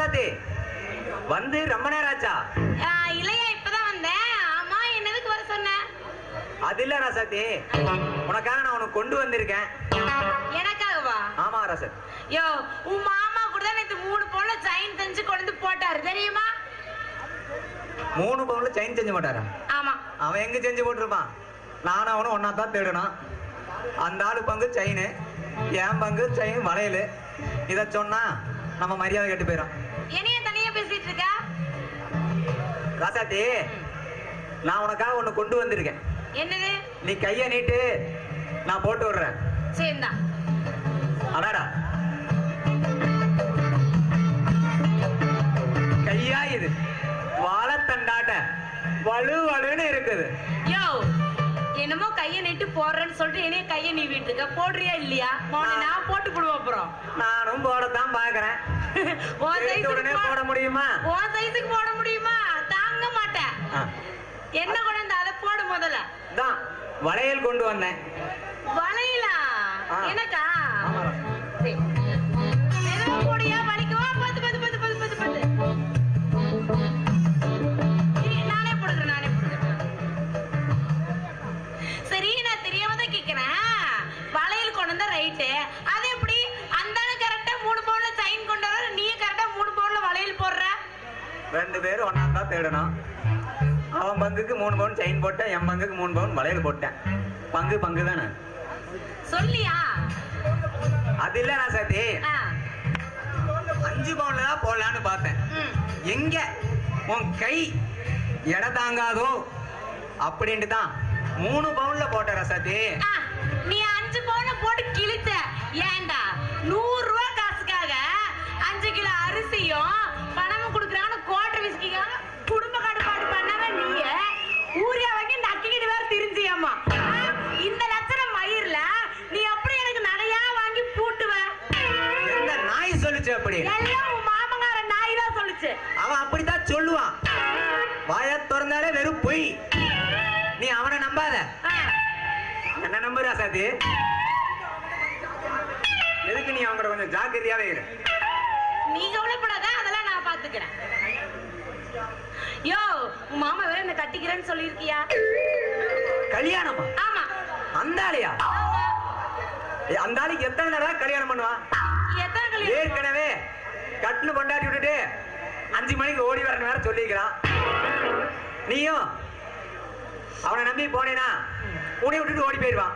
ராசாத்தி வந்து ரொம்ப நேரம் ஆச்சா? இல்லையா, இப்பதான் வந்தேன். ஆமா, என்னதுக்கு வர சொன்ன? அது இல்ல ராசாத்தி, உனக்காக நான் உனக்கு கொண்டு வந்திருக்கேன். எனக்காகவா? ஆமா ராசாத்தி. யோ, உன் மாமா கூட தான் நேத்து 3 பவுன்ல செயின் செஞ்சு கொண்டு போட்டாரு தெரியுமா? 3 பவுன்ல செயின் செஞ்சு போட்டாரா? ஆமா. அவன் எங்க செஞ்சு போட்டிருப்பான்? நானும் அவனும் ஒன்னா தான் தேடணும். அந்த ஆளு பங்கு செயின், என் பங்கு செயின் வளையல். இத சொன்னா நம்ம மரியாதை கெட்டு போயிடும். என்னைய தனியா பேசிட்டு இருக்க? ராசாத்தி, நான் உனக்காக ஒண்ணு கொண்டு வந்திருக்கேன். என்னது? நீ கைய நீட்டு, நான் போட்டு விடுறேன். சரிடா. அடாடா, கையா இது வாழைத்தண்டாட்ட வலு வலுன்னு இருக்குது. யோ, என்னமோ கைய நீட்டு போடுறேன்னு சொல்லிட்டு என்னைய கைய நீ வீட்டுக்க போடுறியா இல்லையா? நான் போட்டு போடுவோம். அப்புறம் நானும் போடத்தான் பாக்குறேன். உடனே போட முடியுமா? உன் சைஸுக்கு போட முடியுமா? தாங்க மாட்டேன். என்ன கொண்டு வந்து அதை போடு முதல்ல. தான் வளையல் கொண்டு வந்தேன். வளையலா? எனக்கா? போடியா வலிக்குவா? பத்து பத்து பத்து பத்து பத்து பத்து. நானே போடுறேன். சரி, நான் தெரியாம தான் கேக்குறேன். வளையல் கொண்டு வந்தா ரைட்டு, அது எப்படி அந்த கரெக்டா 3 பவுன்ல செயின் கொண்டு வர, நீ கரெக்டா 3 பவுன்ல வளையல் போடுற? 2 பேரும் ஒன்னா தான் தேடணும். அவன் பங்குக்கு 3 பவுன் செயின் போட்டேன், என் பங்குக்கு 3 பவுன் வளையல் போட்டேன். பங்கு பங்கு தானே சொல்லியா? அது இல்ல ராசாத்தி, 5 பவுன்ல தான் போடலான்னு பார்த்தேன். எங்க உன் கை எடை தாங்காதோ அப்படின்ட்டு தான் 3 பவுன்ல போட்ட ராசாத்தி. நீ 5 பவுன்ல போட்டு கிழிச்ச. ஏண்டா 100 ரூபாய் காசுக்காக 5 கிலோ அரிசியும் பணமும் குடுக்கறாங்க, கோட்டை விஸ்கிக்காக குடும்ப கட்டுப்பாடு பண்ணாம நீ ஊரியா வாங்கி நக்கிக்கிட்டு வேற திரிஞ்சியம்மா. இந்த லட்சணம் மயிர்ல நீ அப்படி எனக்கு நகையா வாங்கி பூட்டுவ? எந்த நாய் சொல்லுச்சு அப்படி? எல்லாம் உன் மாமங்கார நாய் தான் சொல்லுச்சு. அவன் அப்படித்தான் சொல்லுவான். வாய திறந்தாலே வெறும் பொய். நீ அவனை நம்பாத, என்ன நம்பு ராசாத்தி. எதுக்கு நீ அவங்க கொஞ்சம் ஜாக்கிரதையாவே இரு. நீ கவலைப்படாத, அதெல்லாம் நான் பாத்துக்கிறேன். யோ, உன் மாமா வேற என்ன கட்டிக்கிறேன்னு சொல்லிருக்கியா? கல்யாணமா? ஆமா. அந்த ஆளையா? அந்த ஆளுக்கு எத்தனை நேரம் கல்யாணம் பண்ணுவான்? எத்தனை கல்யாணம்? ஏற்கனவே கட்டுன்னு கொண்டாடி விட்டுட்டு 5 மணிக்கு ஓடி வரணும் வேற சொல்லிக்கிறான். நீயும் அவனை நம்பி போனேனா உன்னை விட்டுட்டு ஓடி போயிடுவான்.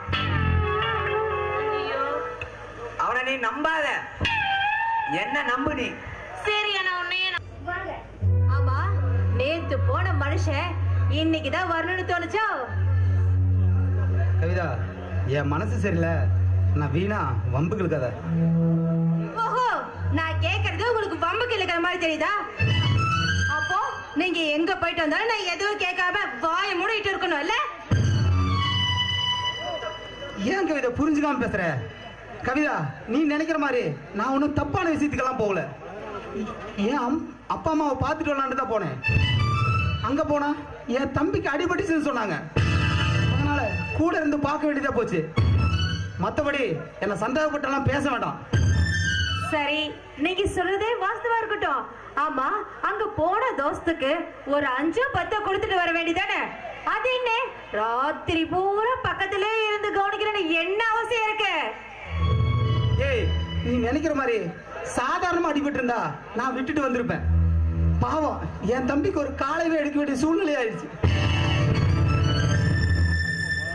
அவனை நீ நம்பாத, என்ன நம்பு நீ. சரி, நான் உன்னையே ஆமா. நேத்து போன மனுஷன் இன்னைக்குதான் வரணும்னு தோணுச்சோ? கவிதா, என் மனசு சரியில்லை, நான் வீணா வம்புக்கு இருக்காத. ஓஹோ, நான் கேக்குறது உங்களுக்கு வம்புக்கு இருக்கிற மாதிரி தெரியுதா? அப்போ நீங்க எங்க போயிட்டு வந்தாலும் நான் எதுவும் கேட்காம வாய மூடிட்டு இருக்கணும் இல்ல? ஏன் கவிதா புரிஞ்சுக்காம பேசுற? கவிதா, நீ நினைக்கிற மாதிரி நான் ஒன்னும் தப்பான விஷயத்துக்கெல்லாம் போகல. ஏன் அப்பா அம்மாவை பார்த்துட்டு வரலான்னு தான் போனேன். அங்க போனா என் தம்பிக்கு அடிபட்டுச்சுன்னு சொன்னாங்க. அதனால கூட இருந்து பார்க்க வேண்டியதா போச்சு. மத்தபடி என்ன சந்தேகப்பட்டெல்லாம் பேச வேண்டாம். சரி, நீங்க சொல்றதே வாஸ்தவா இருக்கட்டும். ஆமா, அங்க போன தோஸ்துக்கு ஒரு 5-10 கொடுத்துட்டு வர வேண்டியதானே? அது என்ன ராத்திரி பூரா பக்கத்திலே இருந்து கவனிக்கிறேன்னு என்ன அவசியம் இருக்கு? ஏய், நீ நினைக்கிற மாதிரி சாதாரணமா அடிபட்டு இருந்தா நான் விட்டுட்டு வந்திருப்பேன். பாவம், என் தம்பிக்கு ஒரு காலைவே எடுக்க வேண்டிய சூழ்நிலை ஆயிடுச்சு.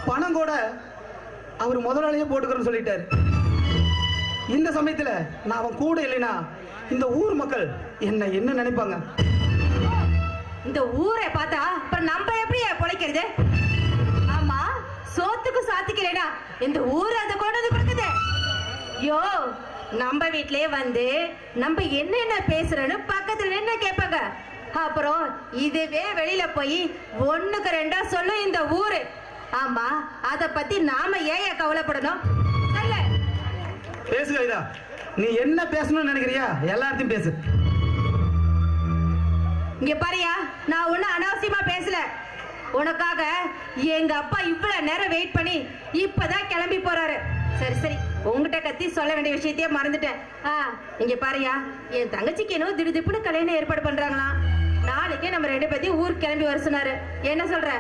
பணம் கூட அவர் முதலாளியே போட்டுக்கிறேன்னு சொல்லிட்டாரு. இந்த சமயத்துல நான் அவன் கூட இல்லைன்னா இந்த ஊர் மக்கள் என்ன நினைப்பாங்க? இந்த ஊரை பார்த்தா அப்புறம் நம்ம எப்படி பொழைக்கிறது? ஆமா, சோத்துக்கு சாத்திக்கலைனா இந்த ஊர் அதை கொண்டு வந்து கொடுக்குது. யோ, நம்ம வீட்லயே வந்து நம்ம என்ன பேசுறோன்னு பக்கத்துல என்ன கேட்பாங்க. அப்புறம் இதுவே வெளியில போய் 1க்கு 2 சொல்லும் இந்த ஊரு. ஆமா, அத பத்தி நாம ஏன் கவலைப்படணும்? சொல்ல பேசு கவிதா, நீ என்ன பேசணும்னு நினைக்கிறியா எல்லாத்தையும் பேசு. இங்க பாரியா, நான் ஒன்னும் அனாவசியமா பேசல. உனக்காக எங்க அப்பா இவ்வளவு நேரம் வெயிட் பண்ணி இப்பதான் கிளம்பி போறாரு. சரி சரி, உங்ககிட்ட கத்தி சொல்ல வேண்டிய விஷயத்தையே மறந்துட்டேன். இங்க பாருயா, என் தங்கச்சிக்கு என்ன திடுதிப்புன்னு கல்யாணம் ஏற்பாடு பண்றாங்களாம். நாளைக்கே நம்ம 2 பேத்தையும் ஊருக்கு கிளம்பி வர சொன்னாரு. என்ன சொல்ற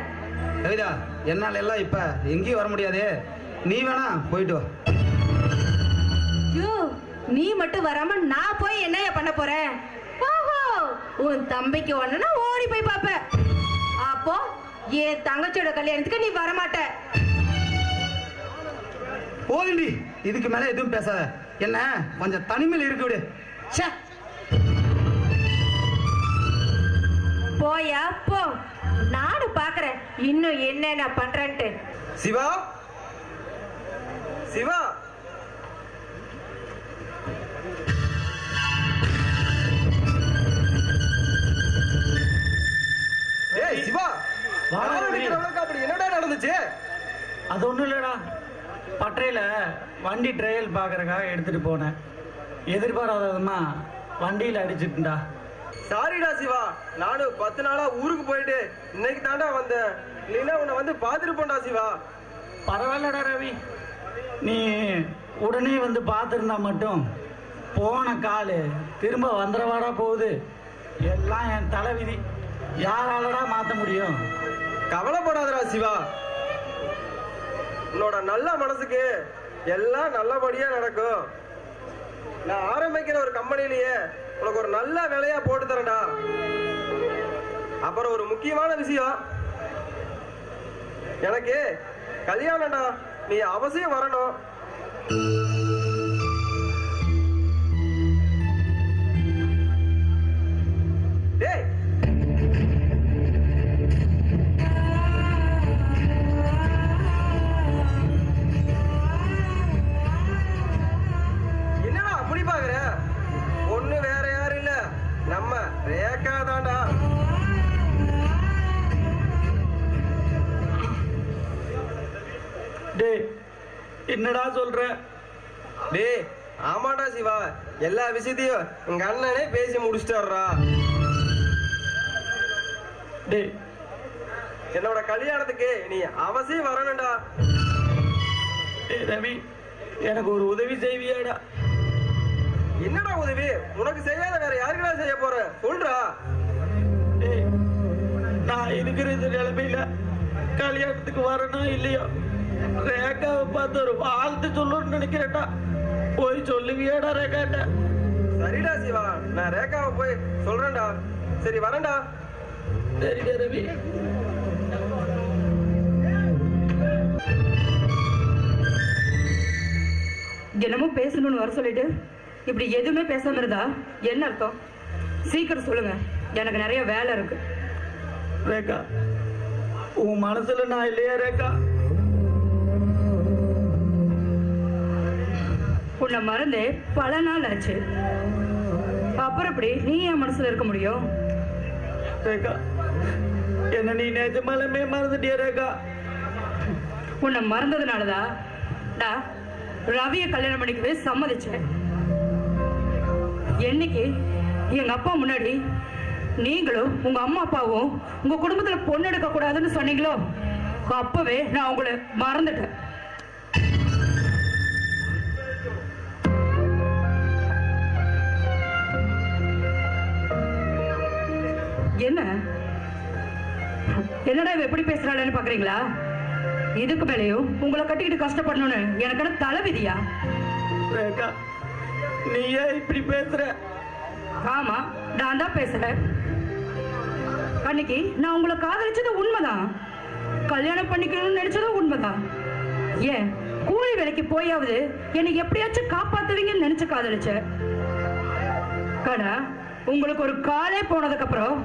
கவிதா? என்னால எல்லாம் இப்ப எங்கேயும் வர முடியாது, நீ வேணா போயிட்டு வா. ஐயோ, நீ மட்டும் வராம நான் போய் என்னையா பண்ண போறேன்? ஓஹோ, உன் தம்பிக்கு ஒண்ணுன்னா ஓடி போய் பாப்ப. அப்போ என் தங்கச்சியோட கல்யாணத்துக்கு நீ வரமாட்ட. போதுண்டி, இதுக்கு மேல எதுவும் பேசாத. என்ன கொஞ்சம் தனிமையில் இருக்கு விடு. போயா போ, நானும் பாக்குறேன் இன்னும் என்ன பண்றேன்ட்டு. சிவா, சிவா, ஏய் சிவா, அப்படி என்னடா நடந்துச்சு? அது ஒண்ணும் இல்லடா, பட்டறையில வண்டி ட்ரையல் பாக்குறதுக்காக எடுத்துட்டு போனேன். எதிர்பாராத விதமா வண்டியில அடிச்சுட்டுடா. சாரிடா சிவா, நானும் 10 நாளா ஊருக்கு போயிட்டு இன்னைக்கு தாண்டா வந்தேன். இல்லைன்னா உன்னை வந்து பார்த்துருப்போம்டா சிவா. பரவாயில்லடா ரவி, நீ உடனே வந்து பார்த்துருந்தா மட்டும் போன காலு திரும்ப வந்துடவாடா போகுது. எல்லாம் என் தலைவிதி, யாராலடா மாத்த முடியும்? கவலைப்படாதடா சிவா, உன்னோட நல்ல மனசுக்கு எல்லாம் நல்லபடியா நடக்கும். நான் ஆரம்பிக்கிற ஒரு கம்பெனிலேயே உனக்கு ஒரு நல்ல வேலையா போட்டு தரேன்டா. அப்புறம் ஒரு முக்கியமான விஷயம், எனக்கு கல்யாணம்டா, நீ அவசியம் வரணும். டேய், என்னடா அப்படி பாக்குற? ஒண்ணு வேற யாரும் இல்ல, நம்ம ரேகா தான்டா. டேய், என்னடா சொல்ற? டேய், ஆமாடா சிவா, எல்லா விஷயத்தையும் உங்க அண்ணனே பேசி முடிச்சிட்டாருடா. டேய், என்னோட கல்யாணத்துக்கு நீ அவசியம் வரணும்டா. டேய் ரவி, எனக்கு ஒரு உதவி செய்வியாடா? என்னடா உதவி? உனக்கு செய்யாத வேற யாருக்குடா செய்ய போற? சொல்றா. டேய், நான் இருக்கிற இந்த நிலைமையில கல்யாணத்துக்கு வரணும் இல்லையோ, ரேகாவை பார்த்து ஒரு வாழ்த்து சொல்லணும்னு நினைக்கிறேன்டா. போய் சொல்லுவியாடா ரேகாட்ட? சரிடா சிவா, நான் ரேகாவை போய் சொல்றேன்டா. சரி, வரேன்டா. சரிடா ரவி. என்னமோ பேசணும்னு வர சொல்லிட்டு இப்படி எதுவுமே பேசாம இருந்தா என்ன அர்த்தம்? சீக்கிரம் சொல்லுங்க, எனக்கு நிறைய வேலை இருக்கு. ரேகா, உன் மனசுல நான் இல்லையா ரேகா? உன்னை மறந்தே பல நாள் ஆச்சு, அப்புறம் எப்படி நீ என் மனசுல இருக்க முடியும்? ரேகா, என்ன நீ நிஜமாலுமே மறந்துட்டியா ரேகா? உன்னை மறந்ததுனாலதான் நான் ரவியை கல்யாணம் பண்ணிக்கவே சம்மதிச்சேன். என்னைக்கு எங்க அப்பா முன்னாடி நீங்களும் உங்க அம்மா அப்பாவும் உங்க குடும்பத்துல பொண்ணு எடுக்க கூடாதுன்னு சொன்னீங்களோ, அப்பவே நான் உங்களை மறந்துட்டேன். என்ன என்னடா இவ எப்படி பேசுறாளன்னு பாக்குறீங்களா? இதுக்கு மேலேயும் உங்களை கட்டிக்கிட்டு கஷ்டப்படணும்னு எனக்கு தலைவிதியா? ரேகா, நீ ஏன் இப்படி பேசுற? ஆமா, நான் தான் பேசுறேன். அன்னைக்கு நான் உங்களை காதலிச்சது உண்மைதான், கல்யாணம் பண்ணிக்கணும்னு நினைச்சதும் உண்மைதான். ஏன் கூலி வேலைக்கு போயாவது என்னை எப்படியாச்சும் காப்பாத்துவீங்கன்னு நினைச்சு காதலிச்ச. கடா, உங்களுக்கு ஒரு காலே போனதுக்கு அப்புறம்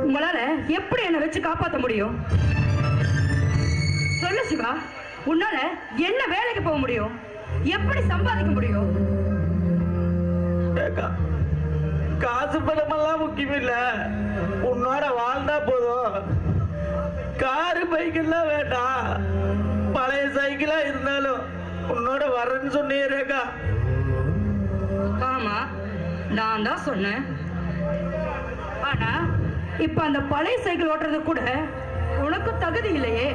உங்களால எப்படி என்னை வச்சு காப்பாற்ற முடியும்? சொல்லு சிவா, உன்னால என்ன வேலைக்கு போக முடியும்? எப்படி சம்பாதிக்க முடியும்? காசு பணமெல்லாம் முக்கியம் இல்ல, உன்னோட வாழ்ந்தா போதும். காரு பைக்கெல்லாம் வேண்டாம், பழைய சைக்கிளா இருந்தாலும் உன்னோட வரேன்னு சொன்னீங்க ரேகா. ஆமா, நான் தான் சொன்னேன். ஆனா இப்ப அந்த பழைய சைக்கிள் ஓட்டுறது கூட உனக்கு தகுதி இல்லையே.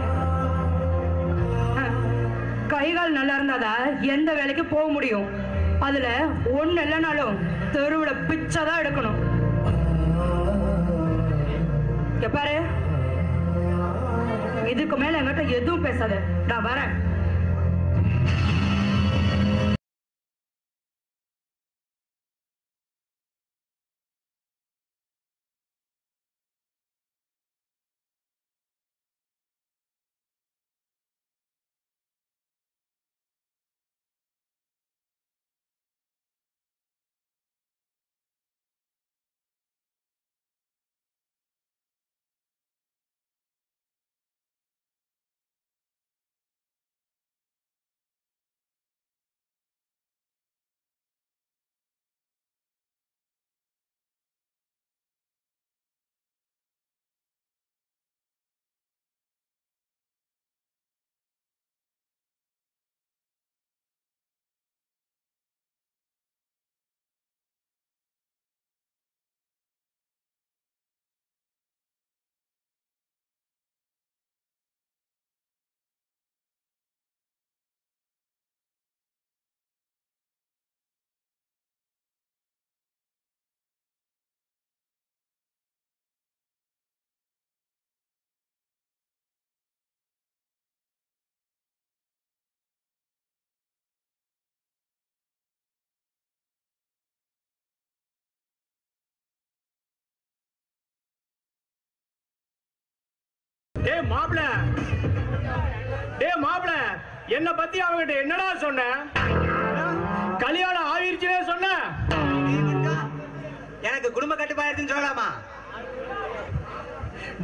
கை கால் நல்லா இருந்தாதான் எந்த வேலைக்கு போக முடியும். அதுல ஒண்ணு இல்லைனாலும் தெருவுல பிச்சைதான் எடுக்கணும். பாரு, இதுக்கு மேல என்கிட்ட எதுவும் பேசாத, நான் வரேன். டேய் மாப்ள, என்ன பத்தி அவங்கிட்ட என்னடா சொன்ன? கல்யாணம் ஆகிருச்சுனே சொன்ன. எனக்கு குடும்ப கட்டுப்பாடுன்னு சொல்லலாமா?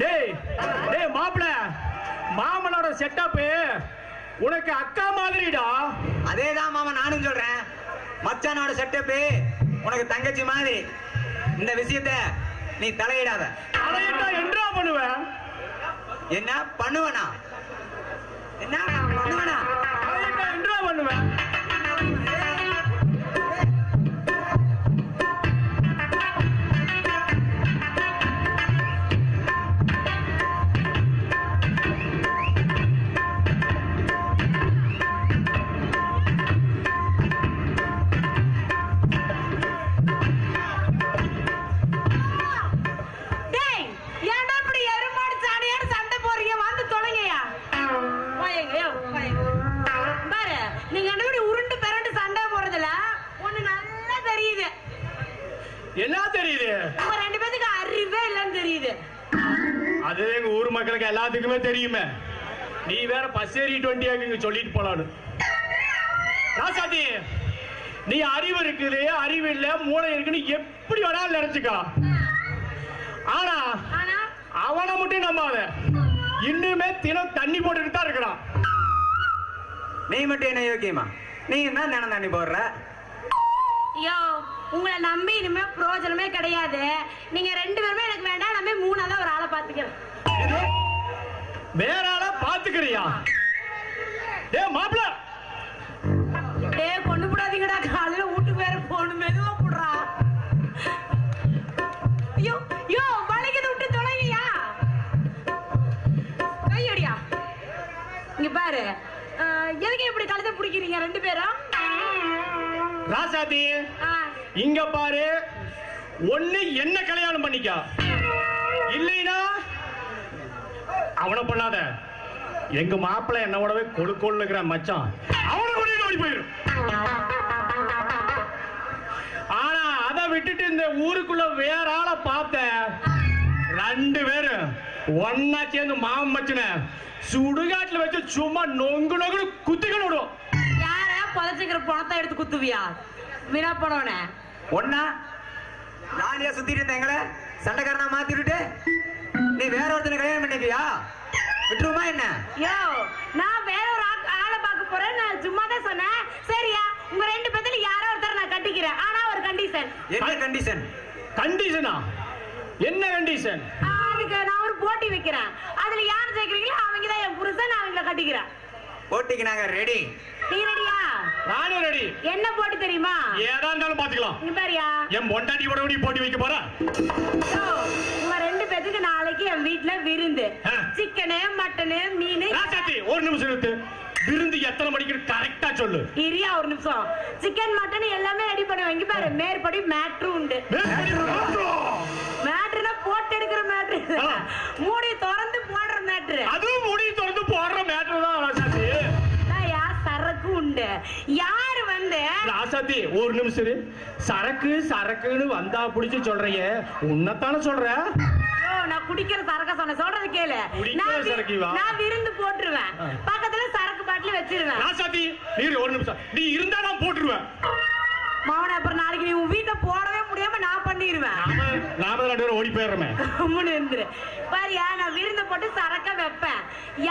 டேய் மாப்ள, மாமனோட செட்டப் உனக்கு அக்கா மாதிரிடா. அதேதான் மாமா நானும் சொல்றேன். மச்சானோட செட்டப் உனக்கு தங்கச்சி மாதிரி. இந்த விஷயத்த நீ தலையிடாத. தலையிட்டா என்ன பண்ணுவ? என்ன பண்ணுவனா? தலையிட்டா என்ன பண்ணுவ? என்ன தெரியுது? உங்க ரெண்டு பேருக்கு அறிவே இல்லன்னு தெரியுது. அது எங்க ஊர் மக்களுக்கு எல்லாத்துக்குமே தெரியுமே. நீ வேற பசேரி 20 சொல்லிட்டு போலான்னு. ராசாதி, நீ அறிவு இருக்குது, அறிவு இல்ல, மூளை இருக்குன்னு எப்படி வேணாலும் நினைச்சுக்கா. ஆனா அவனை மட்டும் நம்பாத. இன்னுமே தினம் தண்ணி போட்டுட்டு தான் இருக்கிறான். நீ மட்டும் என்ன யோக்கியமா? நீ என்ன தினம் தண்ணி போடுற? ஐயோ, உங்களை நம்பி இனிமே பிரயோஜனமே கிடையாது. நீங்க ரெண்டு பேருமே எனக்கு வேண்டாம். நம்ம மூணாவது ஒரு ஆளை பாத்துக்கிறேன். வேற ஆளை பாத்துக்கிறியா? டேய் மாப்ள, டேய் கொண்டு போடாதீங்கடா. காலையில வீட்டுக்கு வேற போகணும். மெதுவா போடுறா. ஐயோ ஐயோ, வளைக்குது, விட்டு தொலைங்கயா. கையடியா. இங்க பாரு, எதுக்கு இப்படி கழுத்தை பிடிக்கிறீங்க ரெண்டு பேரும்? ராசாதி, இங்க பாரு, ஒண்ணு என்ன கல்யாணம் பண்ணிக்க, இல்லைனா அவனை பண்ணாத. எங்க மாப்பிள்ளை என்னோடவே கொடுக்கொள்ளுகிற மச்சான், அவனை கூட ஓடி போயிடும். ஆனா அதை விட்டுட்டு இந்த ஊருக்குள்ள வேற ஆளை பார்த்த ரெண்டு பேரும் ஒன்னா சேர்ந்து மாமன் மச்சன சுடுகாட்டுல வச்சு சும்மா நொங்கு நொங்கு குத்திக்கணும் விடும். புதைச்சுக்கிற பணத்தை எடுத்து குத்துவியா? வீணா போனவன ஒன்னா நானியா சுத்திட்டு இருந்தேங்களே சண்டைக்காரனா மாத்தி விட்டு நீ வேற ஒருத்தனை கல்யாணம் பண்ணிக்கியா? விட்டுருமா என்ன? யோ, நான் வேற ஒரு ஆளை பார்க்க போறேன். நான் சும்மா தான் சொன்னேன். சரியா, உங்க ரெண்டு பேத்துல யாரோ ஒருத்தர் நான் கட்டிக்கிறேன். ஆனா ஒரு கண்டிஷன். என்ன கண்டிஷன்? கண்டிஷனா? என்ன கண்டிஷன்? அதுக்கு நான் ஒரு போட்டி வைக்கிறேன். அதுல யார் ஜெயிக்கிறீங்களோ அவங்க தான் என் புருஷன். நான் அவங்கள கட்டிக்கிறேன். போட்டிக்கு நாங்க ரெடி. நீ ரெடியா? நானும் ரெடி. என்ன போட்டி தெரியுமா? ஏதா இருந்தாலும் பாத்துக்கலாம். இங்க பாரியா, என் பொண்டாட்டியோட நீ போட்டி வைக்க போற? உங்க ரெண்டு பேத்துக்கு நாளைக்கு என் வீட்டுல விருந்து. சிக்கனு, மட்டனு, மீன். ராசாத்தி, ஒரு நிமிஷம் நிறுத்து. விருந்து எத்தனை மணிக்கு கரெக்டா சொல்லு. இரியா ஒரு நிமிஷம். சிக்கன் மட்டன் எல்லாமே ரெடி பண்ணுவேன். இங்க பாரு மேற்படி மேட்ரு உண்டு. மேட்ருனா போட்டு எடுக்கிற மேட்ரு, மூடி திறந்து போடுற மேட்ரு. அதுவும் மூடி திறந்து போடுற மேட்ரு தான் ராசாத்தி. சரக்கு உண்டு. யாரு வந்து ராசாத்தி ஒரு நிமிஷம் சரக்கு சரக்குன்னு வந்தா புடிச்சு சொல்றீங்க, உன்னத்தானே சொல்ற. நான் குடிக்கிற சரக்க சொன்ன சொல்றது கேளு. நான் விருந்து போட்டுருவேன், பக்கத்துல சரக்கு பாட்டில் வச்சிருவேன். ராசாத்தி நீ ஒரு நிமிஷம், நீ இருந்தா நான் போட்டுருவேன். மாவன அப்புறம் நாளைக்கு நீ உன் வீட்டை போடவே முடியாம நான் பண்ணிடுவேன். நாம 2 பேரும் ஓடி போயிடுறோமே. பாரியா, நான் விருந்து போட்டு சரக்க வைப்பேன்.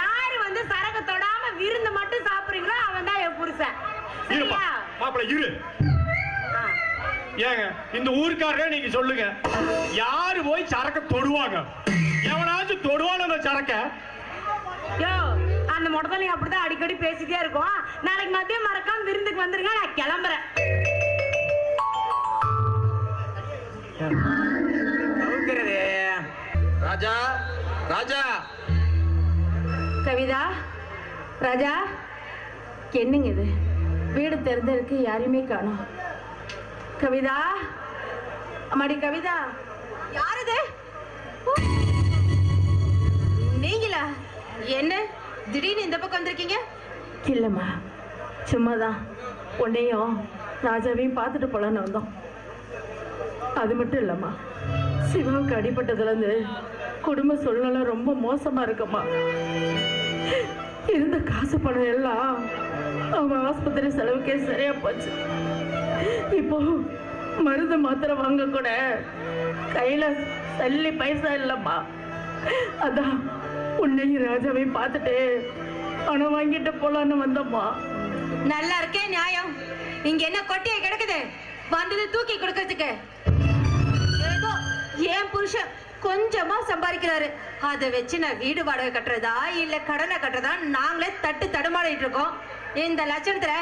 யாரு வந்து சரக்க தொடாம விருந்து மட்டும் சாப்பிடுறீங்களோ அவன் தான் என் புருஷன். மாப்பிள்ள இரு. ஏங்க இந்த ஊருக்காரங்க நீங்க சொல்லுங்க, யாரு போய் சரக்க தொடுவாங்க? எவனாச்சும் தொடுவான அந்த சரக்க? யோ அந்த மொட்டத்தலையும் அப்படிதான் அடிக்கடி பேசிட்டே இருக்கும். நாளைக்கு மதியம் மறக்காம விருந்துக்கு வந்துருங்க, நான் கிளம்புறேன். ராஜா ராஜா கவிதா, ராஜா, என்னங்க இது? வீடு திறந்திருக்கு, யாரையுமே காணோம். கவிதா, அம்மாடி கவிதா, யார் இது? நீங்களா? என்ன திடீர்னு இந்த பக்கம் வந்திருக்கீங்க? இல்லம்மா, சும்மாதான் உன்னையும் ராஜாவையும் பார்த்துட்டு போலான்னு வந்தோம். அது மட்டும் இல்லம்மா, சிவாவுக்கு அடிபட்டதுலேருந்து குடும்ப சூழ்நிலை ரொம்ப மோசமா இருக்குமா. இருந்த காசு பணம் எல்லாம் அவங்க ஆஸ்பத்திரி செலவுக்கே சரியா போச்சு. இப்போ மருந்து மாத்திரை வாங்க கூட கையில சல்லி பைசா இல்லம்மா. அதான் உன்னையும் ராஜாவையும் பார்த்துட்டு பணம் வாங்கிட்டு போலான்னு வந்தோம்மா. நல்லா இருக்கே நியாயம். இங்க என்ன கொட்டிய கிடக்குது? வந்தது தூக்கி கொடுக்கறதுக்கு. ஏதோ ஏன் புருஷன் கொஞ்சமா சம்பாதிக்கிறாரு, அதை வச்சு நான் வீடு வாடகை கட்டுறதா இல்ல கடனை கட்டுறதா நாங்களே தட்டு தடுமாறிட்டு இருக்கோம். இந்த லட்சணத்துல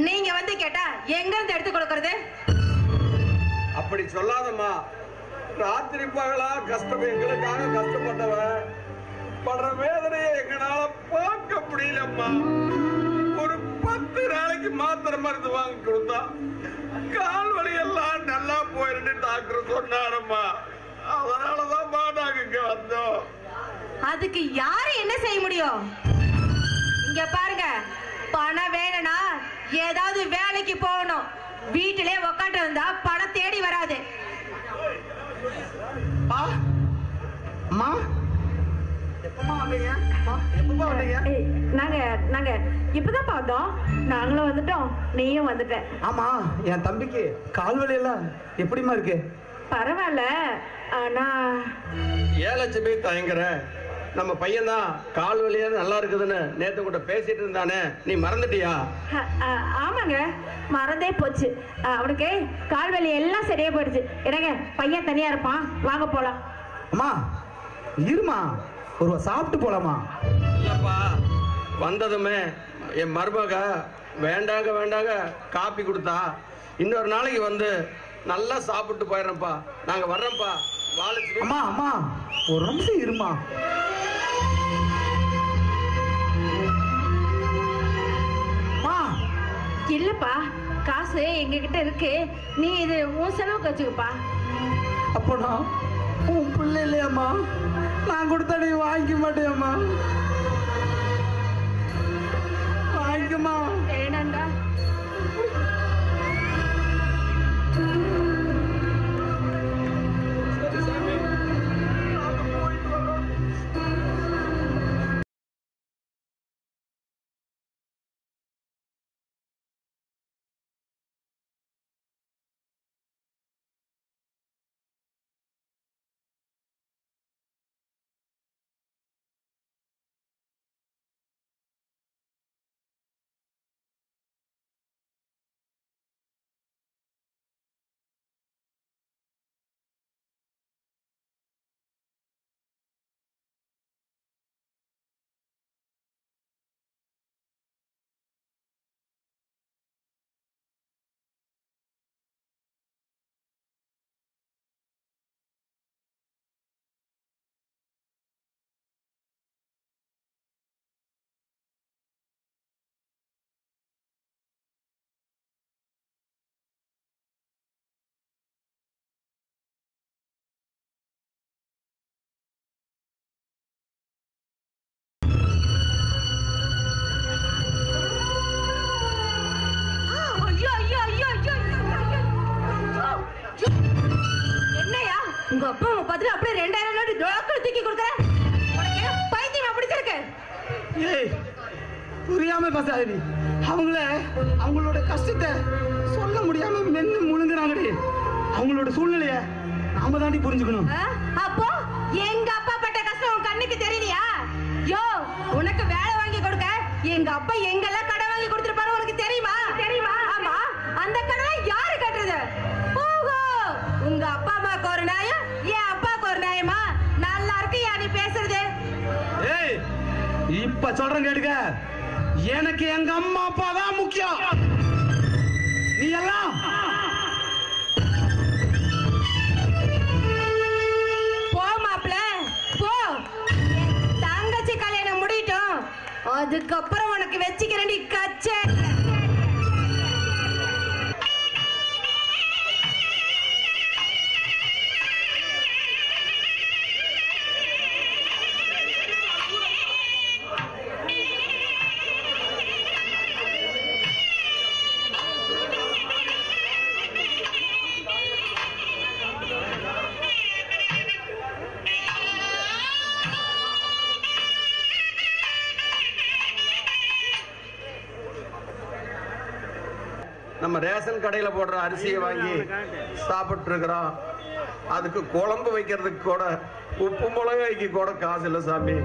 நீங்க வந்து கேட்டா எங்க இருந்து எடுத்து கொடுக்கறது? அப்படி சொல்லாதம்மா. ராத்திரி பகலா கஷ்டம் எங்களுக்காக கஷ்டப்பட்டவன் படுற வேதனையை எங்களால பார்க்க முடியலம்மா. ஒரு 10 நாளைக்கு மாத்திரை மருந்து வாங்கி கொடுத்தா கால் வலி எல்லாம் நல்லா போயிருந்து டாக்டர் சொன்னாரம்மா. அதனாலதான்மா நாங்க இங்க வந்தோம். அதுக்கு யாரு என்ன செய்ய முடியும்? இங்க பாருங்க, பணம் வேணும்னா ஏதாவது வேலைக்கு போகணும். வீட்டிலே உக்காண்டு இருந்தா பணம் தேடி வராது. அம்மா, எப்பமா வந்தீங்க? எப்பமா வந்தீங்க? நாங்க இப்பதான் பார்த்தோம். நாங்களும் வந்துட்டோம், நீயும் வந்துட்ட. ஆமா, என் தம்பிக்கு கால்வலி எல்லாம் எப்படிமா இருக்கு? பரவாயில்ல. ஆனா 7 லட்சம் பேர் தயங்குற நம்ம பையன் தான் கால் வலியா நல்லா இருக்குதுன்னு நேத்து கூட பேசிட்டு இருந்தானே, நீ மறந்துட்டியா? ஆமாங்க, மறந்தே போச்சு. அவனுக்கு கால்வலி எல்லாம் சரியா போயிடுச்சு. என்னங்க, பையன் தனியா இருப்பான், வாங்க போலாம். அம்மா இருமா, ஒரு சாப்பிட்டு போலாமா? இல்லப்பா, வந்ததுமே என் மருமக வேண்டாங்க வேண்டாங்க காப்பி கொடுத்தா, இன்னொரு நாளைக்கு வந்து நல்லா சாப்பிட்டு போயிடுறேன்ப்பா, நாங்க வர்றோம்ப்பா. அம்மா அம்மா ஒரு நிமிஷம் இருமா. இல்லப்பா, காசு எங்க கிட்ட இருக்கு, நீ இது உன் செலவுக்கு வச்சுக்கப்பா. அப்போ நான் உன் பிள்ளை இல்லையாம்மா? நான் கொடுத்தா நீ வாங்கிக்க மாட்டேம்மா? வாங்கிக்கம்மா. வேணாண்டா. உங்க அப்பா பார்த்துட்டு அப்படியே 2000 நோட்டு டோக்கல் தூக்கி கொடுக்குற. உனக்கு என்ன பைத்தியமா பிடிச்சிருக்கு? ஏய் புரியாம பேசாத நீ. அவங்களோட கஷ்டத்தை சொல்ல முடியாம மென்னு முழுங்குறாங்கடி. அவங்களோட சூழ்நிலைய நாம தாண்டி புரிஞ்சுக்கணும். அப்போ எங்க அப்பா பட்ட கஷ்டம் உன் கண்ணுக்கு தெரியலையா? யோ, உனக்கு வேலை வாங்கி கொடுக்க எங்க அப்பா எங்கெல்லாம் கடன் வாங்கி கொடுத்துருப்பாரு உனக்கு தெரியுமா? ஆமா, அந்த கடனை யாரு கட்டுறது? ஓஹோ, உங்க அப்பா அம்மாக்கு ஒரு நியாயம், என் அப்பாவுக்கு ஒரு நியாயமா? நல்லா இருக்கியா நீ பேசுறது? ஏய், இப்ப சொல்றேன் கேட்டுக்க. எனக்கு எங்க அம்மா அப்பா தான் முக்கியம். நீ எல்லாம் போ மாப்ள, போ. தங்கச்சி கல்யாணம் முடியட்டும், அதுக்கப்புறம் உனக்கு வச்சுக்கிறேன் கச்சே. நம்ம ரேஷன் கடையில் போடுற அரிசியை வாங்கி சாப்பிட்டு இருக்கிறோம். அதுக்கு குழம்பு வைக்கிறதுக்கு கூட உப்பு மிளகாய்க்கு கூட காசு இல்லை சாமி.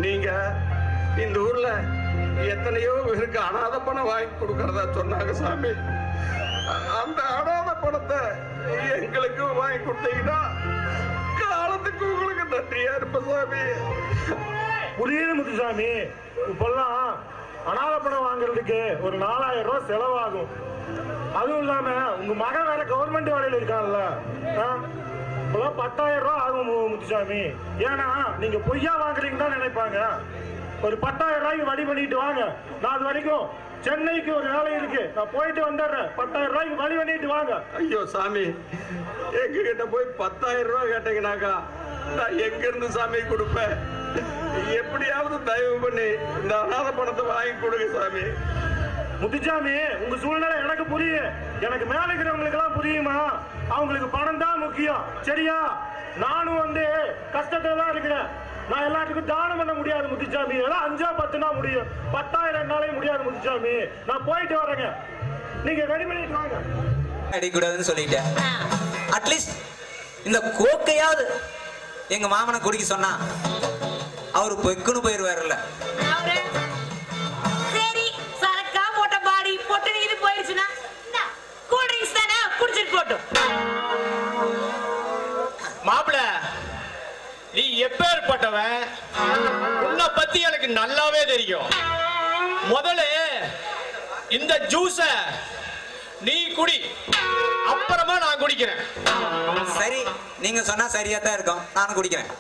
நீங்க இந்த ஊர்ல எத்தனையோ பேருக்கு அனாத பணம் வாங்கி கொடுக்கறதா சொன்னாங்க சாமி. அந்த அனாத பணத்தை எங்களுக்கு வாங்கி கொடுத்தீங்கன்னா காலத்துக்கு உங்களுக்கு நன்றியா இருப்ப சாமி. புரியுது முத்துசாமி. இப்பெல்லாம் அனாத பணம் வாங்குறதுக்கு ஒரு 4000 ரூபாய் செலவாகும். அதுவும் இல்லாம உங்க மகன் வேற கவர்மெண்ட் வேலையில இருக்கான்ல, இப்பெல்லாம் 10,000 ரூபாய் ஆகும் முத்துசாமி. ஏன்னா நீங்க பொய்யா வாங்குறீங்கன்னு தான் நினைப்பாங்க. ஒரு 10,000 ரூபாய்க்கு வழி பண்ணிட்டு வாங்க. நான் அது வரைக்கும் சென்னைக்கு ஒரு வேலை இருக்கு, நான் போயிட்டு வந்துடுறேன். 10,000 ரூபாய்க்கு வழி பண்ணிட்டு வாங்க. ஐயோ சாமி, எங்க கிட்ட போய் 10,000 ரூபாய் கேட்டீங்கன்னாக்கா நான் எங்க இருந்து சாமி கொடுப்பேன்? எப்படியாவது தயவு பண்ணி இந்த அனாத பணத்தை வாங்கி கொடுங்க சாமி. முத்துசாமி, உங்க சூழ்நிலை எனக்கு புரியும். எனக்கு மேல இருக்கிறவங்களுக்கு எல்லாம் புரியுமா? அவங்களுக்கு பணம் தான் முக்கியம், சரியா? நானும் கஷ்டத்துல தான் இருக்கிறேன். நான் எல்லாத்துக்கும் தானம் பண்ண முடியாது முத்துசாமி. எல்லாம் 5-10 முடியும், 10,000 என்னாலே முடியாது முத்துசாமி. நான் போயிட்டு வரேங்க, நீங்க ரெடி பண்ணிட்டு வாங்க. அடிக்கூடாதுன்னு சொல்லிட்டேன். அட்லீஸ்ட் இந்த கோக்கையாவது எங்க மாமனை குடிக்க சொன்னா அவரு பொய்க்குன்னு போயிருவாருல்ல. சரி, சரக்கா போட்ட பாடி பொட்டு இது போயிருச்சுன்னா கூல் ட்ரிங்க்ஸ் தானே, குடிச்சிட்டு போட்டும். மாப்பிள, நீ எப்பேற்பட்டவன் உன்னை பத்தி எனக்கு நல்லாவே தெரியும். முதல்ல இந்த ஜூஸ நீ குடி, அப்புறமா நான் குடிக்கிறேன். சரி, நீங்க சொன்னா சரியா தான் இருக்கும், நானும் குடிக்கிறேன்.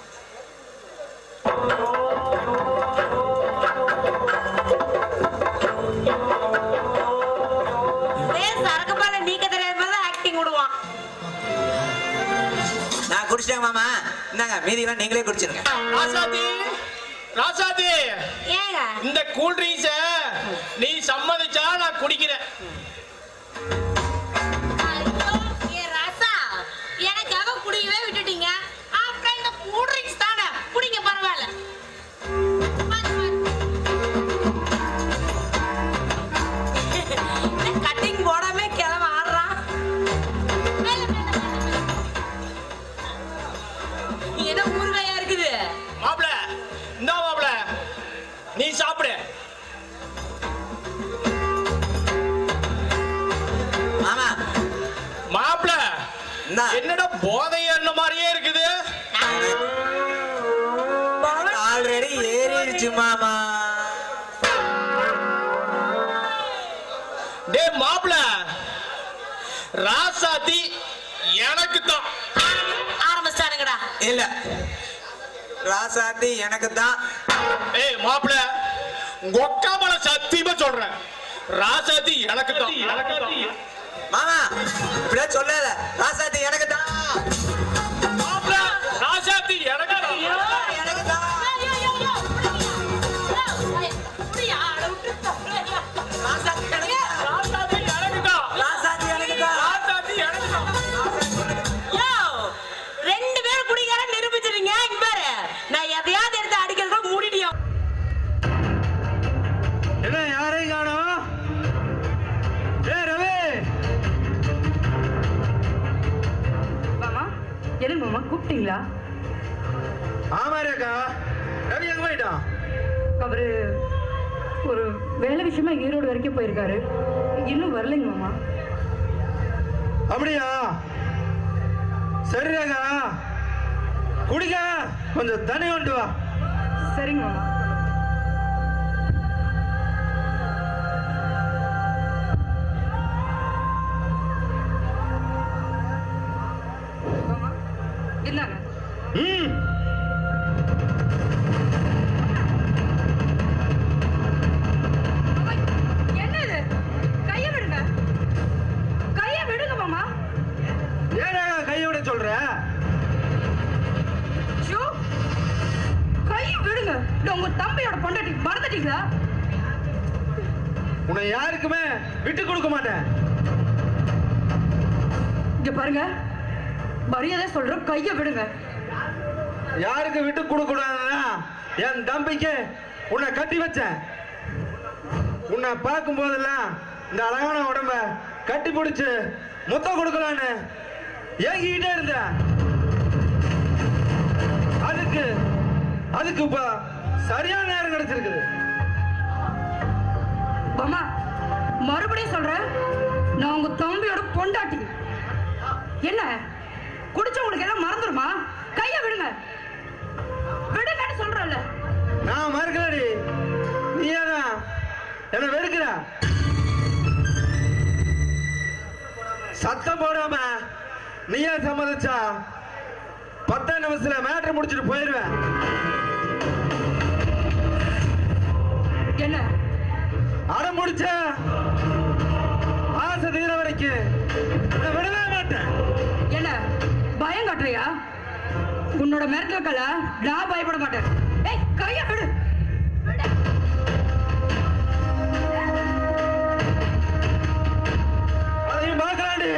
சரக்கு பால நீக்க தெரியாத ஆக்டிங் விடுவான். நான் குடிச்சிட்டேன் மாமா, இந்தாங்க மீதியெல்லாம் நீங்களே குடிச்சிருங்க. ராசாதி, ராசாதி, ஏங்க இந்த கூல் ட்ரிங்க்ஸ நீ சம்மதிச்சா நான் குடிக்கிறேன். எனக்காக குடிக்கவே விட்டுட்டீங்க, அப்புறம் இந்த கூல் ட்ரிங்க்ஸ் தானே குடிங்க, பரவாயில்ல. கட்டிங் போடாம கிளம்ப ஆடுறான். என்ன ஊறுகாயா இருக்குது? மாப்பிள, இந்த மாப்பிள நீ சாப்பிடு. மாமா, மாப்பிள என்னடா போதை என்ன மாதிரியே இருக்குது? ஆல்ரெடி ஏறிடுச்சு மாமா. டே மாப்பிள, ராசாத்தி எனக்கு தான். ஆரம்பிச்சானுங்கடா. இல்ல, ராசாத்தி எனக்கு தான். ஏய் மாப்பிள, கொக்காமல சத்தியமா சொல்றேன், ராசாத்தி எனக்கு தான். மாமா இப்படியே சொல்லாத, ராசாத்தி எனக்கு தான். மாப்பிள, ராசாத்தி எனக்கு தான். எனக்கு தான். ராசாத்தி எனக்கு தான். ராசாத்தி எனக்கு தான். ராசாத்தி எனக்கு தான். ராசாத்தி எனக்கு தான். யோ, 2 எனக்கு மாமா கூப்பிட்டீங்களா? ஆமா ரேகா, ரவி எங்க போயிட்டான்? அவரு ஒரு வேலை விஷயமா ஈரோடு வரைக்கும் போயிருக்காரு, இன்னும் வரலைங்க மாமா. அப்படியா? சரி ரேகா, குடிக்க கொஞ்சம் தண்ணி கொண்டு வா. சரிங்க மாமா. மாமா இந்தாங்க. என்ன இது? கைய விடுங்க, கைய விடுங்க மாமா. ஏடா கையை விட சொல்ற? ஷோ, கைய விடுங்க. இது உங்க தம்பியோட பொண்டாட்டி, மறந்துட்டீங்களா? உன்னை யாருக்குமே விட்டு கொடுக்க மாட்டேன். இங்க பாருங்க, மரியாதை சொல்ற, கைய விடுங்க. யாருக்கு விட்டு கொடுக்க கூடாதுன்னா என் தம்பிக்கு உன்னை கட்டி வச்சேன். உன்னை பார்க்கும் போதெல்லாம் இந்த அழகான உடம்ப கட்டி பிடிச்சு முத்தம் கொடுக்கலான்னு ஏங்கிக்கிட்டே இருந்த. அதுக்கு இப்ப சரியான நேரம் கிடைச்சிருக்குது. மாமா மறுபடியும் சொல்றேன், நான் உங்க தம்பியோட பொண்டாட்டி. என்ன குடிச்சவங்களுக்கு எல்லாம் மறந்துருமா? கைய விடுங்க, விடுங்கன்னு சொல்றல. நான் மறுக்கலடி, நீ ஏதான் என்ன வெறுக்கிற? சத்தம் போடாம நீயே சம்மதிச்சா 10 நிமிஷத்துல மேட்டர் முடிச்சுட்டு போயிருவேன். என்ன அடம் முடிச்ச ஆசை தீர வரைக்கும் உன்னை விடவே மாட்டேன். என்ன பயம் காட்டுறியா? உன்னோட மிரட்டல்கள நான் பயப்பட மாட்டேன். ஏய், கைய விடு. அதையும் பார்க்கலாண்டி.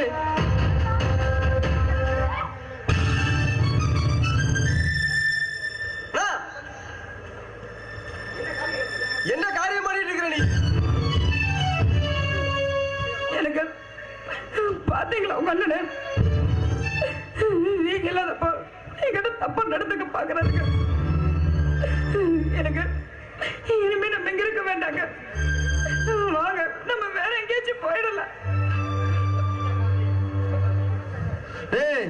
என்ன காரியம் பண்ணிட்டு இருக்கிற நீ? எனக்கு பாத்தீங்களா உங்க அண்ணனு? நீங்க இல்லாதப்போ என்கிட்ட தப்பா நடந்துக்க பாக்குறதுக்கு. எனக்கு இனிமே நம்ம இங்க இருக்க வேண்டாங்க. வாங்க நம்ம வேற எங்கேயாச்சும் போயிடலாம். டேய்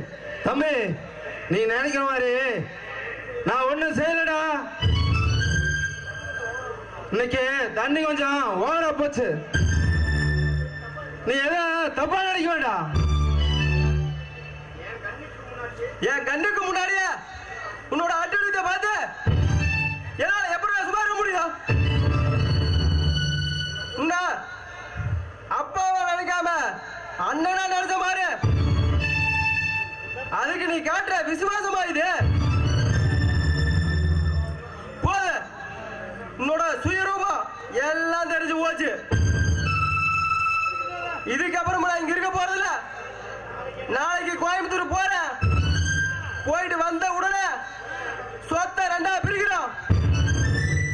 தம்பி, நீ நினைக்கிற மாதிரி நான் ஒண்ணும் செய்யலடா. இன்னைக்கு தண்ணி கொஞ்சம் ஓவரா போச்சு. நீ எதா தப்பா நினைக்க வேண்டாம். என் கண்ணுக்கு முன்னாடியே உன்னோட அட்டடித்த பார்த்து என்னால எப்படி சும்மா இருக்க முடியும்? அப்பாவை நினைக்காம அண்ணனா நினைச்ச மாதிரி அதுக்கு நீ காட்டுற விசுவாசமா இது போது. உன்னோட சுயரூபம் எல்லாம் தெரிஞ்சு போச்சு. இதுக்கப்புறம் நான் இங்க இருக்க போறதில்ல. நாளைக்கு கோயம்புத்தூர் போறேன். போயிட்டு வந்த உடனே சொத்தை 2ஆ பிரிக்கிறோம்.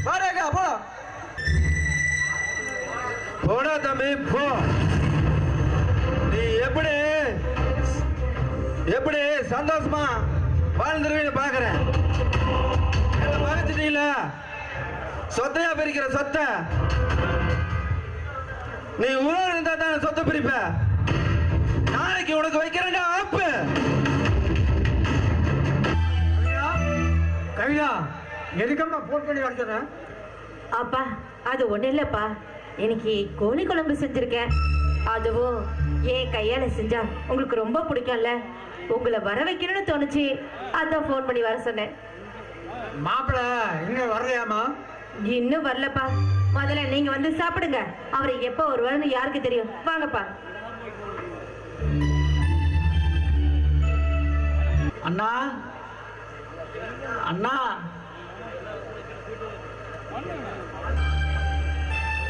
வாடகா போலாம். போடா தம்பி போ. நீ எப்படி சந்தோஷமா வாழ்ந்துருவீன்னு பாக்குறேன். என்ன மறைச்சிட்டீங்கள? சொத்தையா பிரிக்கிற சொத்தை நீ உயிரோடு இருந்தா தானே சொத்தை பிரிப்ப. நாளைக்கு உனக்கு வைக்கிறேன்டா ஆப்பு. கவிதா, எதுக்கம்மா போன் பண்ணி வச்சுறேன்? அப்பா அது ஒண்ணு இல்லப்பா, இன்னைக்கு கோழி குழம்பு செஞ்சிருக்கேன். அதுவும் என் கையால செஞ்சா உங்களுக்கு ரொம்ப பிடிக்கும்ல, உங்களை வர வைக்கணும்னு தோணுச்சு, அதான் போன் பண்ணி வர சொன்னேன். மாப்பிள்ள இன்னும் வரலையாமா? இன்னும் வரலப்பா. முதல்ல நீங்க வந்து சாப்பிடுங்க. அவரை எப்ப வருவாருன்னு யாருக்கு தெரியும்? வாங்கப்பா. அண்ணா அண்ணா,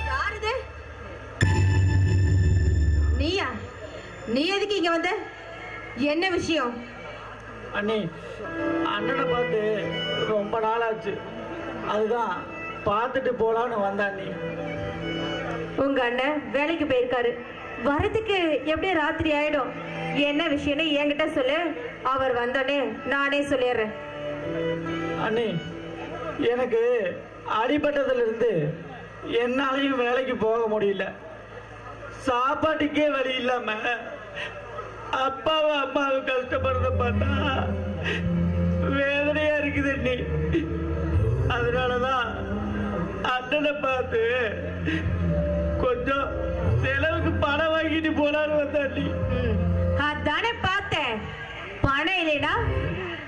யாருது? நீயா? நீ எதுக்கு இங்க வந்த? என்ன விஷயம்? அண்ணி, அண்ணனை பார்த்து ரொம்ப நாள் ஆச்சு, அதுதான் பார்த்துட்டு போலான்னு வந்தேன் அண்ணி. உங்க அண்ணன் வேலைக்கு போயிருக்காரு, வரதுக்கு எப்படியும் ராத்திரி ஆயிடும். என்ன விஷயம்னு என்கிட்ட சொல்லு, அவர் வந்தோடனே நானே சொல்லிடுறேன். அண்ணே, எனக்கு அடிபட்டதுல இருந்து என்னாலையும் வேலைக்கு போக முடியல. சாப்பாட்டுக்கே வழி இல்லாம அம்மாவை கஷ்டப்படுறத பார்த்தா வேதனையா இருக்குது அண்ணி. அதனாலதான் அண்ணனை பார்த்து கொஞ்சம் செலவுக்கு பணம் வாங்கிட்டு போலான்னு வந்தாண்டி. அதானே பார்த்தேன். பணம் இல்லைன்னா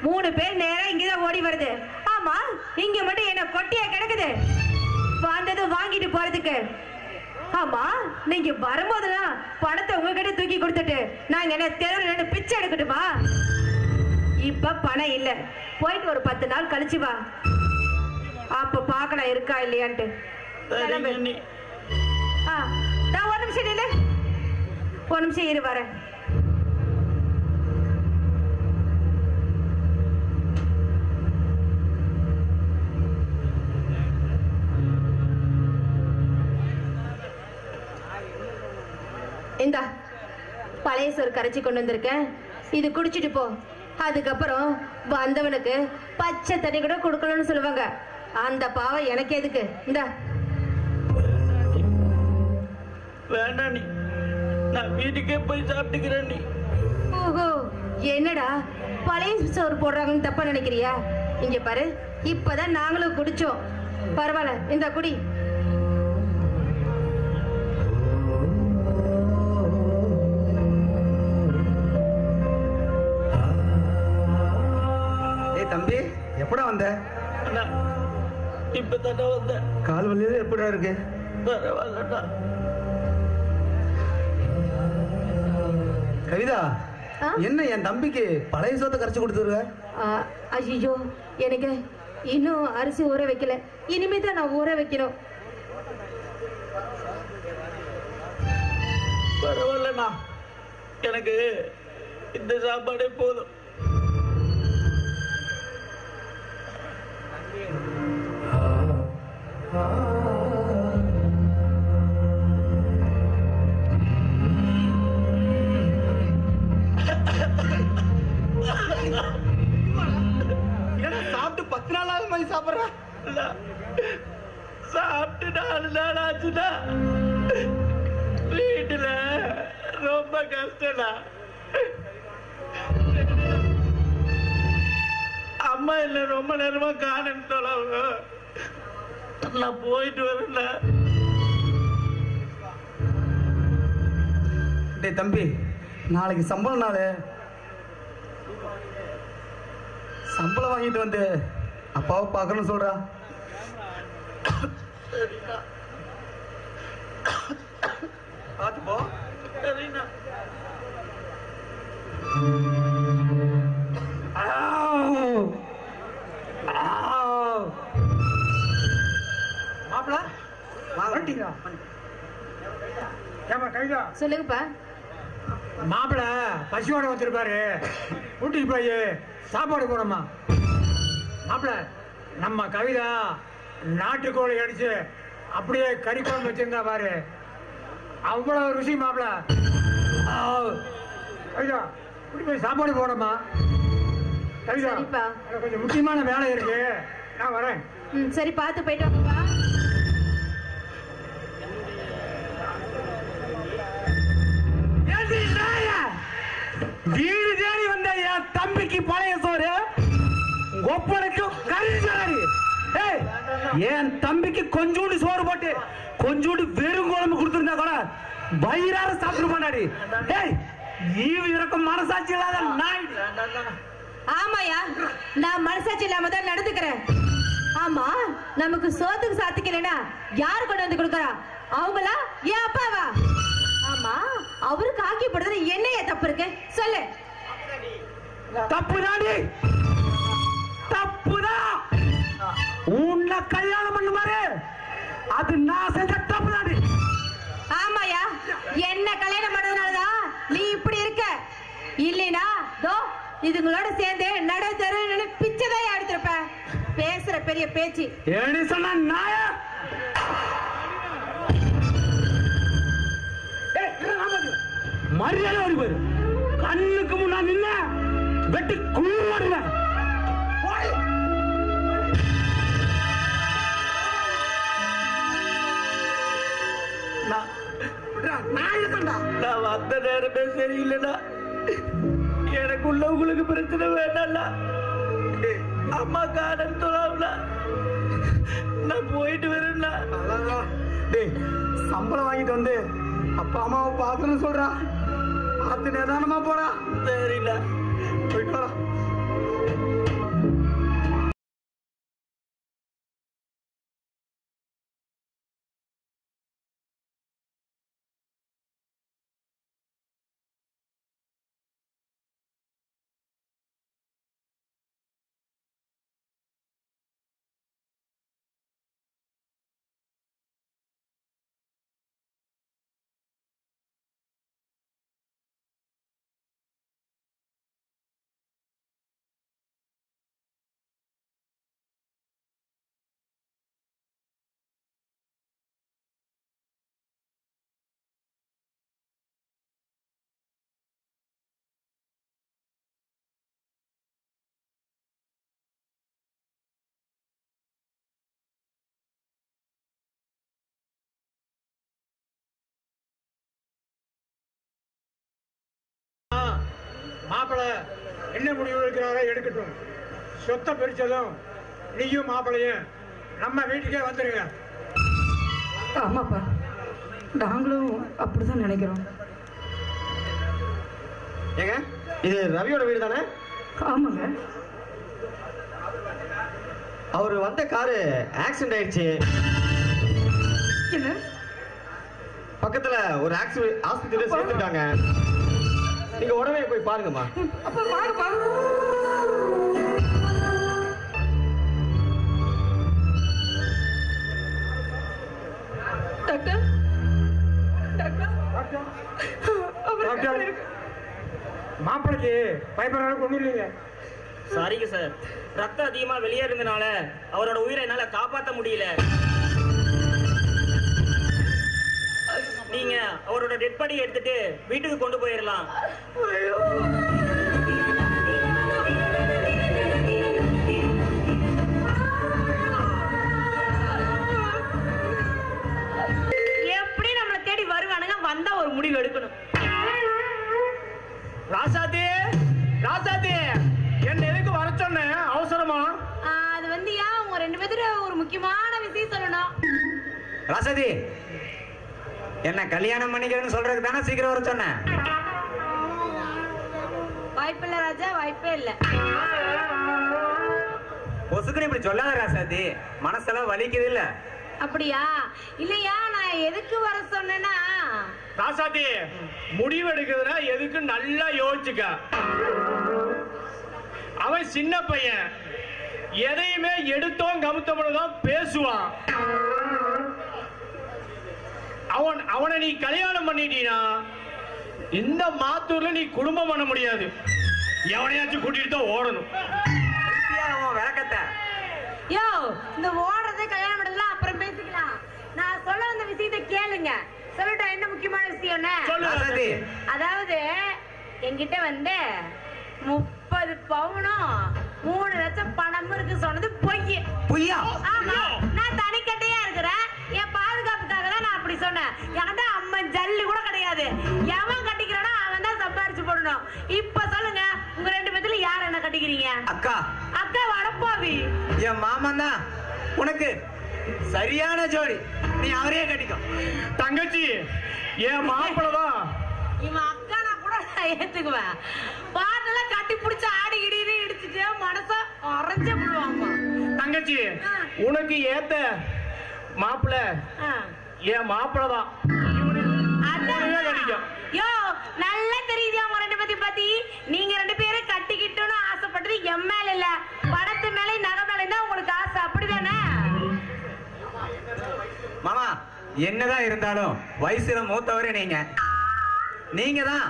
3 பேர் நேரம் இங்கதான் ஓடி வருது. ஆமா, இங்க மட்டும் என்ன கொட்டியா கிடக்குது வந்தது வாங்கிட்டு போறதுக்கு. ஆமா, நீங்க வரும்போதெல்லாம் பணத்தை உங்ககிட்ட தூக்கி கொடுத்துட்டு நாங்க என்ன தெருவுல பிச்சை எடுக்கட்டுமா? இப்ப பணம் இல்ல, போயிட்டு ஒரு 10 நாள் கழிச்சு வா, அப்ப பாக்கலாம் இருக்கா இல்லையான்ட்டு. நான் 1 நிமிஷம் இல்ல, 1 நிமிஷம் இரு வரேன். இந்தா பழைய சோறு கரைச்சி கொண்டு வந்திருக்கேன், இது குடிச்சிட்டு போ. அதுக்கப்புறம் வந்தவனுக்கு பச்சை தண்ணி கூட கொடுக்கணும்னு சொல்லுவாங்க. அந்த பாவம் எனக்கு எதுக்கு? இந்தா. வேண்டாம் நீ, நான் வீட்டுக்கே போய் சாப்பிட்டுக்கிறேன் நீ. ஓஹோ, என்னடா பழைய சோறு போடுறாங்கன்னு தப்பா நினைக்கிறியா? இங்க பாரு, இப்பதான் நாங்களும் குடிச்சோம். பரவாயில்ல, இந்த குடி. தம்பி, எப்படா வந்த? இப்பதானே வந்த. கால் வலியில எப்படா இருக்கு? பரவாயில்லடா. கவிதா, என்ன என் தம்பிக்கு பழைய சோத்தை கரைச்சு கொடுத்துருக்க? ஐயோ, எனக்கு இன்னும் அரிசி ஊற வைக்கல, இனிமே தான் நான் ஊற வைக்கணும். பரவாயில்லண்ணா, எனக்கு இந்த சாப்பாடே போதும். சாப்பிட்டு 10 நாளாவது மாதிரி சாப்பிடுற? சாப்பிட்டு 4 நாள் ஆச்சுடா. வீட்டுல ரொம்ப கஷ்டம்டா. அம்மா என்ன ரொம்ப நேரமா காணுன்னு சொல்லுவாங்க. நான் போயிட்டு வரல. டேய் தம்பி, நாளைக்கு சம்பளம் நாள். சம்பளம் வாங்கிட்டு வந்து அப்பாவை பார்க்கணும்னு சொல்றா. பார்த்து போ. சரிண்ணா. மாப்பிள வந்துட்டீங்களா? ஏமா கவிதா, சொல்லுங்கப்பா. மாப்பிள பசியோட வச்சிருப்பாரு, கூட்டிட்டு போய் சாப்பாடு போடமா. மாப்பிள, நம்ம கவிதா நாட்டுக்கோழி அடிச்சு அப்படியே கறி குழம்பு வச்சிருந்தா பாரு, அவ்வளவு ருசி மாப்பிள. கவிதா, கூட்டி போய் சாப்பாடு போடமா. கவிதா, எனக்கு கொஞ்சம் முக்கியமான வேலை இருக்கு, நான் வரேன். சரி, பார்த்து போயிட்டு வாங்கப்பா. வீடு தேடி வந்த என் தம்பிக்கு பழைய சோறு, ஒப்பனுக்கு கறி சோறு. என் தம்பிக்கு கொஞ்சோண்டு சோறு போட்டு கொஞ்சோண்டு வெறும் குழம்பு கொடுத்துருந்தா கூட வயிறார சாப்பிட்டு பண்ணாடி. ஈவு இறக்கும் மனசாட்சி இல்லாத நாய். ஆமாயா, நான் மனசாட்சி இல்லாம தான் நடந்துக்கிறேன். ஆமா, நமக்கு சோத்துக்கு சாத்திக்கலனா யாரு கொண்டு வந்து கொடுக்கறா? அவங்களா, என் அப்பாவா? ஆமா, அவருக்கு ஆக்கி போடுறது என்னைய தப்பு இருக்கு சொல்லு. தப்புதாடி, தப்புதான். உன்னை கல்யாணம் பண்ண மாதிரி அது நான் செஞ்ச தப்புதாடி. ஆமாயா, என்ன கல்யாணம் பண்ணதுனாலதான் நீ இப்படி இருக்க. இல்லைனா தோ இதுங்களோட சேர்ந்து நட தெரு பிச்சைதான் எடுத்திருப்ப. பேசுற பெரிய பேச்சு ஏடி சொன்ன நாய. மரியாதை ஓடி போயிரு. கண்ணுக்கு முன்னா நின்ன வெட்டி கூடுவேன். நான் வந்த நேரமே சரியில்லைடா. எனக்குள்ள உங்களுக்கு பிரச்சனை வேண்டாம்ல. அம்மா காடன் தொழாவுல நான் போயிட்டு வரேன்டா. டேய் சம்பளம் வாங்கிட்டு வந்து அப்பா அம்மாவை பார்க்கணும்னு சொல்றா. பார்த்து நிதானமா போடா. சரிடா போயிட்டு வரா. மாப்பிள்ள என்ன முடிவு எடுக்கிறாரோ எடுக்கட்டும். சொத்தை பிரிச்சதும் நீயும் மாப்பிள்ளையும் நம்ம வீட்டுக்கே வந்துருங்க. ஆமாப்பா, நாங்களும் அப்படிதான் நினைக்கிறோம். ஏங்க இது ரவியோட வீடு தானே? ஆமாங்க. அவரு வந்த காரு ஆக்சிடென்ட் ஆயிடுச்சு. என்ன? பக்கத்துல ஒரு ஆஸ்பத்திரியில சேர்த்துட்டாங்க. நீங்க உடனே போய் பாருங்கம்மா. அப்ப பாருப்பா. டாக்டர் மாப்பிளைக்கு பயப்படுற அளவுக்கு ஒண்ணும் இல்லைங்க. சரிங்க சார், ரத்தம் அதிகமா வெளியேறதுனால அவரோட உயிரை என்னால காப்பாற்ற முடியல. நீங்க அவரோட டெட் பாடி எடுத்துட்டு வீட்டுக்கு கொண்டு போயிடலாம். எப்படி நம்மளை தேடி வருவானுங்க, வந்தா ஒரு முடிவு எடுக்கணும். ராசாத்தி ராசாத்தி என்ன எதுக்கு வர சொன்ன அவசரமா? அது வந்து உங்க ரெண்டு பேத்துல ஒரு முக்கியமான விஷயம் சொல்லணும். ராசாதி என்ன கல்யாணம் பண்ணிக்கிறேன்னு சொல்றதுக்கு தானே சீக்கிரம் வர சொன்னேன். வாய்ப்பில்ல ராஜா, வாய்ப்பே இல்ல. பொசுக்குன்னு இப்படி சொல்லாத ராசாதி, மனசெல்லாம் வலிக்குது இல்ல. அப்படியா? இல்லையா, நான் எதுக்கு வர சொன்னேன்னா, ராசாத்தி முடிவு எடுக்கிறதுனா எதுக்கு நல்லா யோசிச்சுக்க. அவன் சின்ன பையன், எதையுமே எடுத்தோம் கமுத்தோம்னு பேசுவான். அவனை நீ கல்யாணம் பண்ணிட்டீனா இந்த மாத்தூர்ல நீ குடும்பம் பண்ண முடியாது. எவனையாச்சும் கூட்டிட்டு தான் ஓடணும். விளக்கத்தை யோ, இந்த ஓடுறது கல்யாணம் பண்ணதுலாம் அப்புறம் பேசிக்கலாம். நான் சொல்ல வந்த விஷயத்தை கேளுங்க. சொல்லட்டா என்ன முக்கியமான விஷயம்? அதாவது என்கிட்ட வந்து 30 பவுனும் 3 லட்சம் பணமும் இருக்கு சொன்னது பொய். பொய்யா? ஆமா, நான் தனிக்கட்டையா இருக்கிறேன். என் பாதுகாப்புக்காக தான் நான் அப்படி சொன்னேன். என்கிட்ட அம்மன் ஜல்லி கூட கிடையாது. எவன் கட்டிக்கிறானோ அவன் தான் சம்பாரிச்சு போடணும். இப்ப சொல்லுங்க, உங்க ரெண்டு பேத்துல யார் என்ன கட்டிக்கிறீங்க? அக்கா. அக்கா வடப்பாவி. என் மாமன் தான் உனக்கு சரியான ஜோடி. நீ அவரையே கட்டிக்கோ. தங்கச்சி என் மாப்பிளதான். இவன் அக்கா நான் கூட ஏத்துக்குவேன். பாட்டெல்லாம் கட்டி பிடிச்ச ஆடி இடி இடிச்சுட்டு மனச அரைஞ்சு விடுவாங்க. தங்கச்சி உனக்கு ஏத்த மாப்பிள என் மாப்பிளதான். யோ, நல்லா தெரியுதா உங்க ரெண்டு பேத்தி பத்தி? நீங்க ரெண்டு பேரும் கட்டிக்கிட்டோன்னு ஆசைப்பட்டது என் மேல இல்ல, படத்து மேல நகை மேல தான் உங்களுக்கு ஆசை. அப்படிதானே மாமா? என்னதான் இருந்தாலும் வயசுல மூத்தவரே நீங்க தான்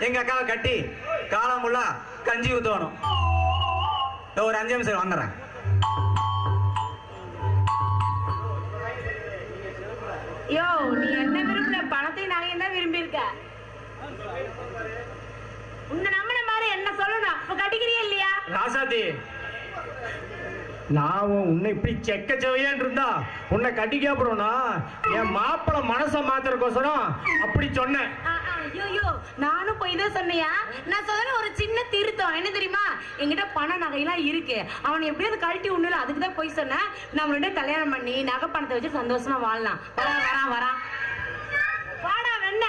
எங்க அக்காவை கட்டி காலம் ஃபுல்லா கஞ்சி ஊத்தணும். ஒரு 5 நிமிஷம் வந்துடுறேன். யோ, நீ என்ன விரும்பல? பணத்தை நகையும் தான் விரும்பி இருக்க. உன்னை நம்பின மாதிரி என்ன சொல்லணும்? இப்ப கட்டிக்கிறியா இல்லையா? ராசாத்தி, நான் உன்னை இப்படி செக்க செவையான் இருந்தா உன்னை கட்டிக்க அப்புறம்னா என் மாப்பிள மனசை மாத்துறதுக்கோசரம் அப்படி சொன்னேன். ஐயோ, நானும் போய் தான் சொன்னியா? நான் சொன்ன ஒரு சின்ன திருத்தம் என்ன தெரியுமா? என்கிட்ட பண நகையெல்லாம் இருக்கு, அவன் எப்படியாவது கழட்டி உண்மையில அதுக்கு தான் போய் சொன்னேன். நம்மளோட கல்யாணம் பண்ணி நகை பணத்தை வச்சு சந்தோஷமா வாழலாம். வரான் வாடா வெண்ண.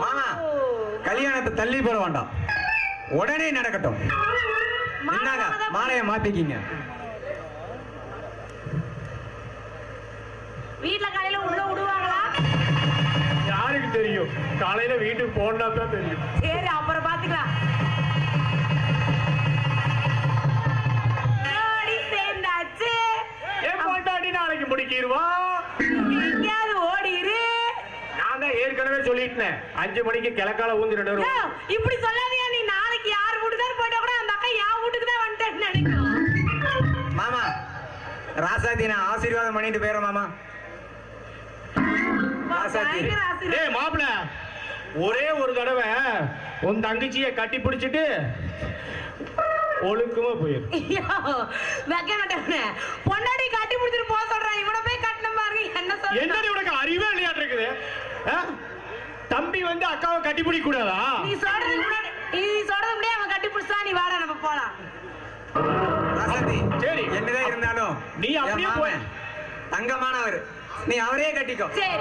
மாமா, கல்யாணத்தை தள்ளி போட வேண்டாம், உடனே நடக்கட்டும். மாலைய மாத்திக்கிங்க. வீட்டுல காலையில உள்ள விடுவாங்களா? யாருக்கு தெரியும்? காலையில வீட்டுக்கு போனா தான் தெரியும். சரி, அப்புறம் பாத்துக்கலாம். சேர்ந்தாச்சு. ஏன் பொண்டாட்டி நாளைக்கு முடிக்கிடுவா? எங்கேயாவது ஓடிரு. நான் தான் ஏற்கனவே சொல்லிட்டேன், 5 மணிக்கு கிழக்கால ஊந்துட்டு வரும். இப்படி சொல்லாதியா? நீ நாளைக்கு யார் வீட்டுக்கு போயிட்டா கூட அந்த அக்கா யா வீட்டுக்கு தான் வந்துட்டேன்னு நினைக்கிறோம். மாமா, ராசாத்தி நான் ஆசீர்வாதம் பண்ணிட்டு போயிடுறேன் மாமா. டேய் மாப்பிள, ஒரே ஒரு தடவை உன் தங்கச்சியை கட்டி பிடிச்சிட்டு ஒழுக்கமா போயிரு. வைக்க மாட்டேன். பொண்டாடி கட்டி பிடிச்சிட்டு போக சொல்றான், இவனை போய் கட்டணும் பாருங்க. என்ன சொல்ற? என்னடி உனக்கு அறிவே இல்லையாட்டு இருக்குது? தம்பி வந்து அக்காவை கட்டி பிடிக்க கூடாதா? நீ சொல்றது முடியாது. அவன் கட்டி பிடிச்சா நீ வாடா, நம்ம போலாம். சரி, என்னதான் இருந்தாலும் நீ அப்படியே போய் தங்கமானவர், நீ அவரே கட்டிக்கோ. சரி.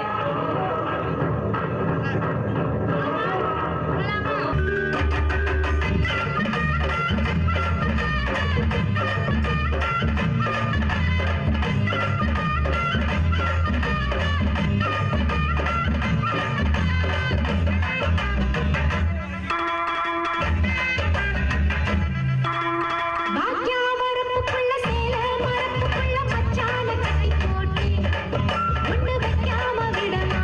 மச்சான கட்டி போட்டு ஒண்ணு வைக்காம விடமா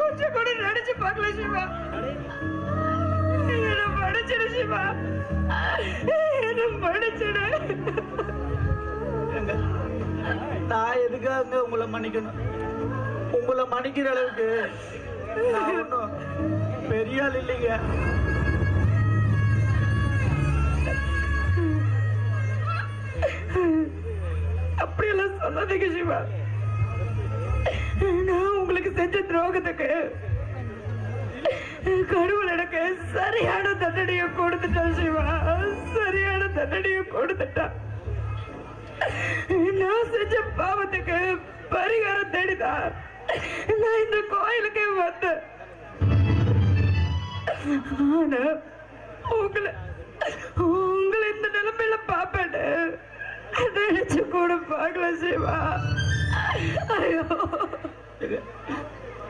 கொஞ்சம் கூட நினைச்சு பார்க்கல சிவா. என்ன மன்னிச்சிடு சிவா, என்ன மன்னிச்சிடு. நான் எதுக்காக உங்களை மன்னிக்கணும்? உங்களை மன்னிக்கிற அளவுக்கு நான் ஒன்றும் பெரிய ஆள் இல்லைங்க. அப்படியெல்லாம் சொல்லாதீங்க சிவா. நான் உங்களுக்கு செஞ்ச துரோகத்துக்கு கடவுள் எனக்கு சரியான தண்டனையை கொடுத்துட்டான் சிவா, சரியான தண்டனையை கொடுத்துட்டான். நான் செஞ்ச பாவத்துக்கு பரிகாரம் தேடிதான் நான் இந்த கோயிலுக்கு வந்தேன். ஆனா உங்களை இந்த நிலைமையில பாப்பேன்னு நினைச்சு கூட பார்க்கல சிவா. ஐயோ,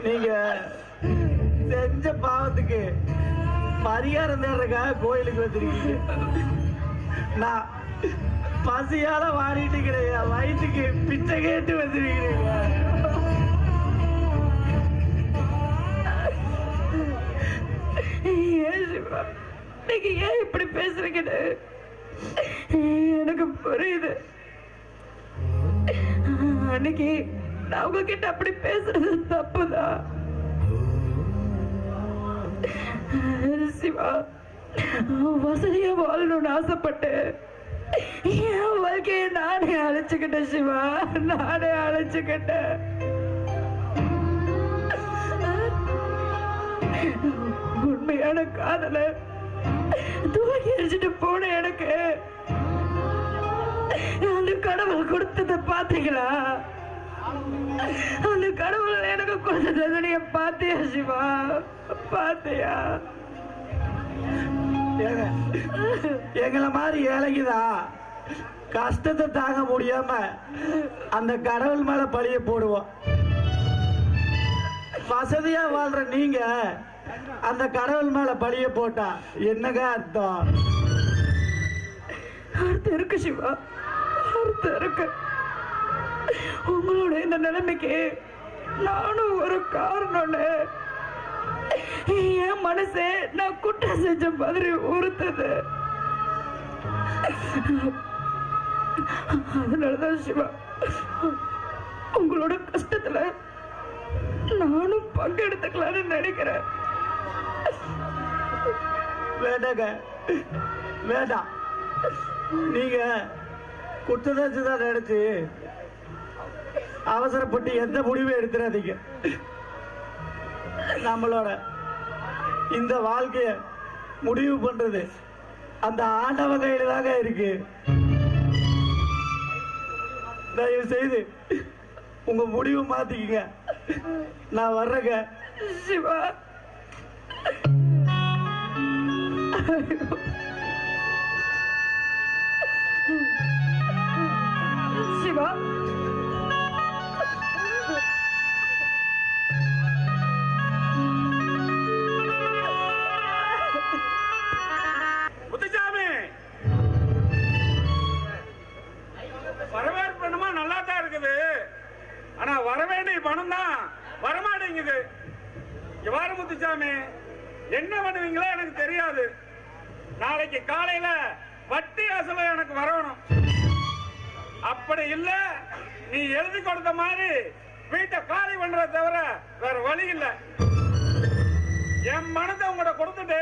நீங்க செஞ்ச பாவத்துக்கு பரிகாரம் தேடுறதுக்காக கோயிலுக்கு வந்திருக்கீங்க. நான் பசியால வாடிட்டு கிடையாது, வயிற்றுக்கு பிச்சை கேட்டு வந்திருக்கிறீங்க. ஏன் சிவா, நீங்க ஏன் இப்படி பேசுறீங்கன்னு எனக்கு புரியுது. அன்னைக்கு நான் உங்ககிட்ட அப்படி பேசுறது தப்புதான் சிவா. வசதியா வாழணும்னு ஆசைப்பட்டு என் வாழ்க்கையை நானே அழைச்சுக்கிட்டேன் சிவா, நானே அழைச்சுக்கிட்டேன். உண்மையான காதல தூக்கி எரிஞ்சிட்டு போன எனக்கு அந்த கடவுள் கொடுத்ததை பாத்தீங்களா? அந்த கடவுள் எனக்கு கொடுத்ததை நீங்க பாத்தியா சிவா? பாத்தியா? எங்களை மாதிரி ஏழைக்குதான் கஷ்டத்தை தாங்க முடியாம அந்த கடவுள் மேல பழிய போடுவோம். வசதியா வாழ்ற நீங்க அந்த கடவுள் மேல பழிய போட்டா என்னங்க அர்த்தம்? அர்த்தம் இருக்கு சிவா, அர்த்தம் இருக்கு. உங்களோட இந்த நிலைமைக்கு நானும் ஒரு காரணம்னு என் மனசே நான் குற்றம் செஞ்ச மாதிரி உறுத்துது. அதனாலதான் சிவா உங்களோட கஷ்டத்துல நானும் பங்கெடுத்துக்கலான்னு நினைக்கிறேன். வேண்டாங்க, வேண்டாம். நீங்க குற்றச்சாட்டு நினைச்சு அவசரப்பட்டு எந்த முடிவும் எடுத்துறாதீங்க. நம்மளோட இந்த வாழ்க்கைய முடிவு பண்றது அந்த ஆண்டவன் கையில தாங்க இருக்கு. தயவு செய்து உங்க முடிவு மாத்திக்கங்க. நான் வர்றேங்க சிவா. சிவா, முத்துசாமி, வரவேற்பு என்னமோ நல்லா தான் இருக்குது, ஆனா வர வேண்டிய பணம் தான் வரமாட்டேங்குது. எவ்வாறு முத்துசாமி, என்ன பண்ணுவீங்களோ எனக்கு தெரியாது. நாளைக்கு காலையில வட்டி அசல எனக்கு வரணும். அப்படி இல்ல நீ எழுதி கொடுத்த மாதிரி வீட்டை காலி பண்றத தவிர வேற வழி இல்ல. என் மனத்தை உங்கள்கிட்ட கொடுத்துட்டு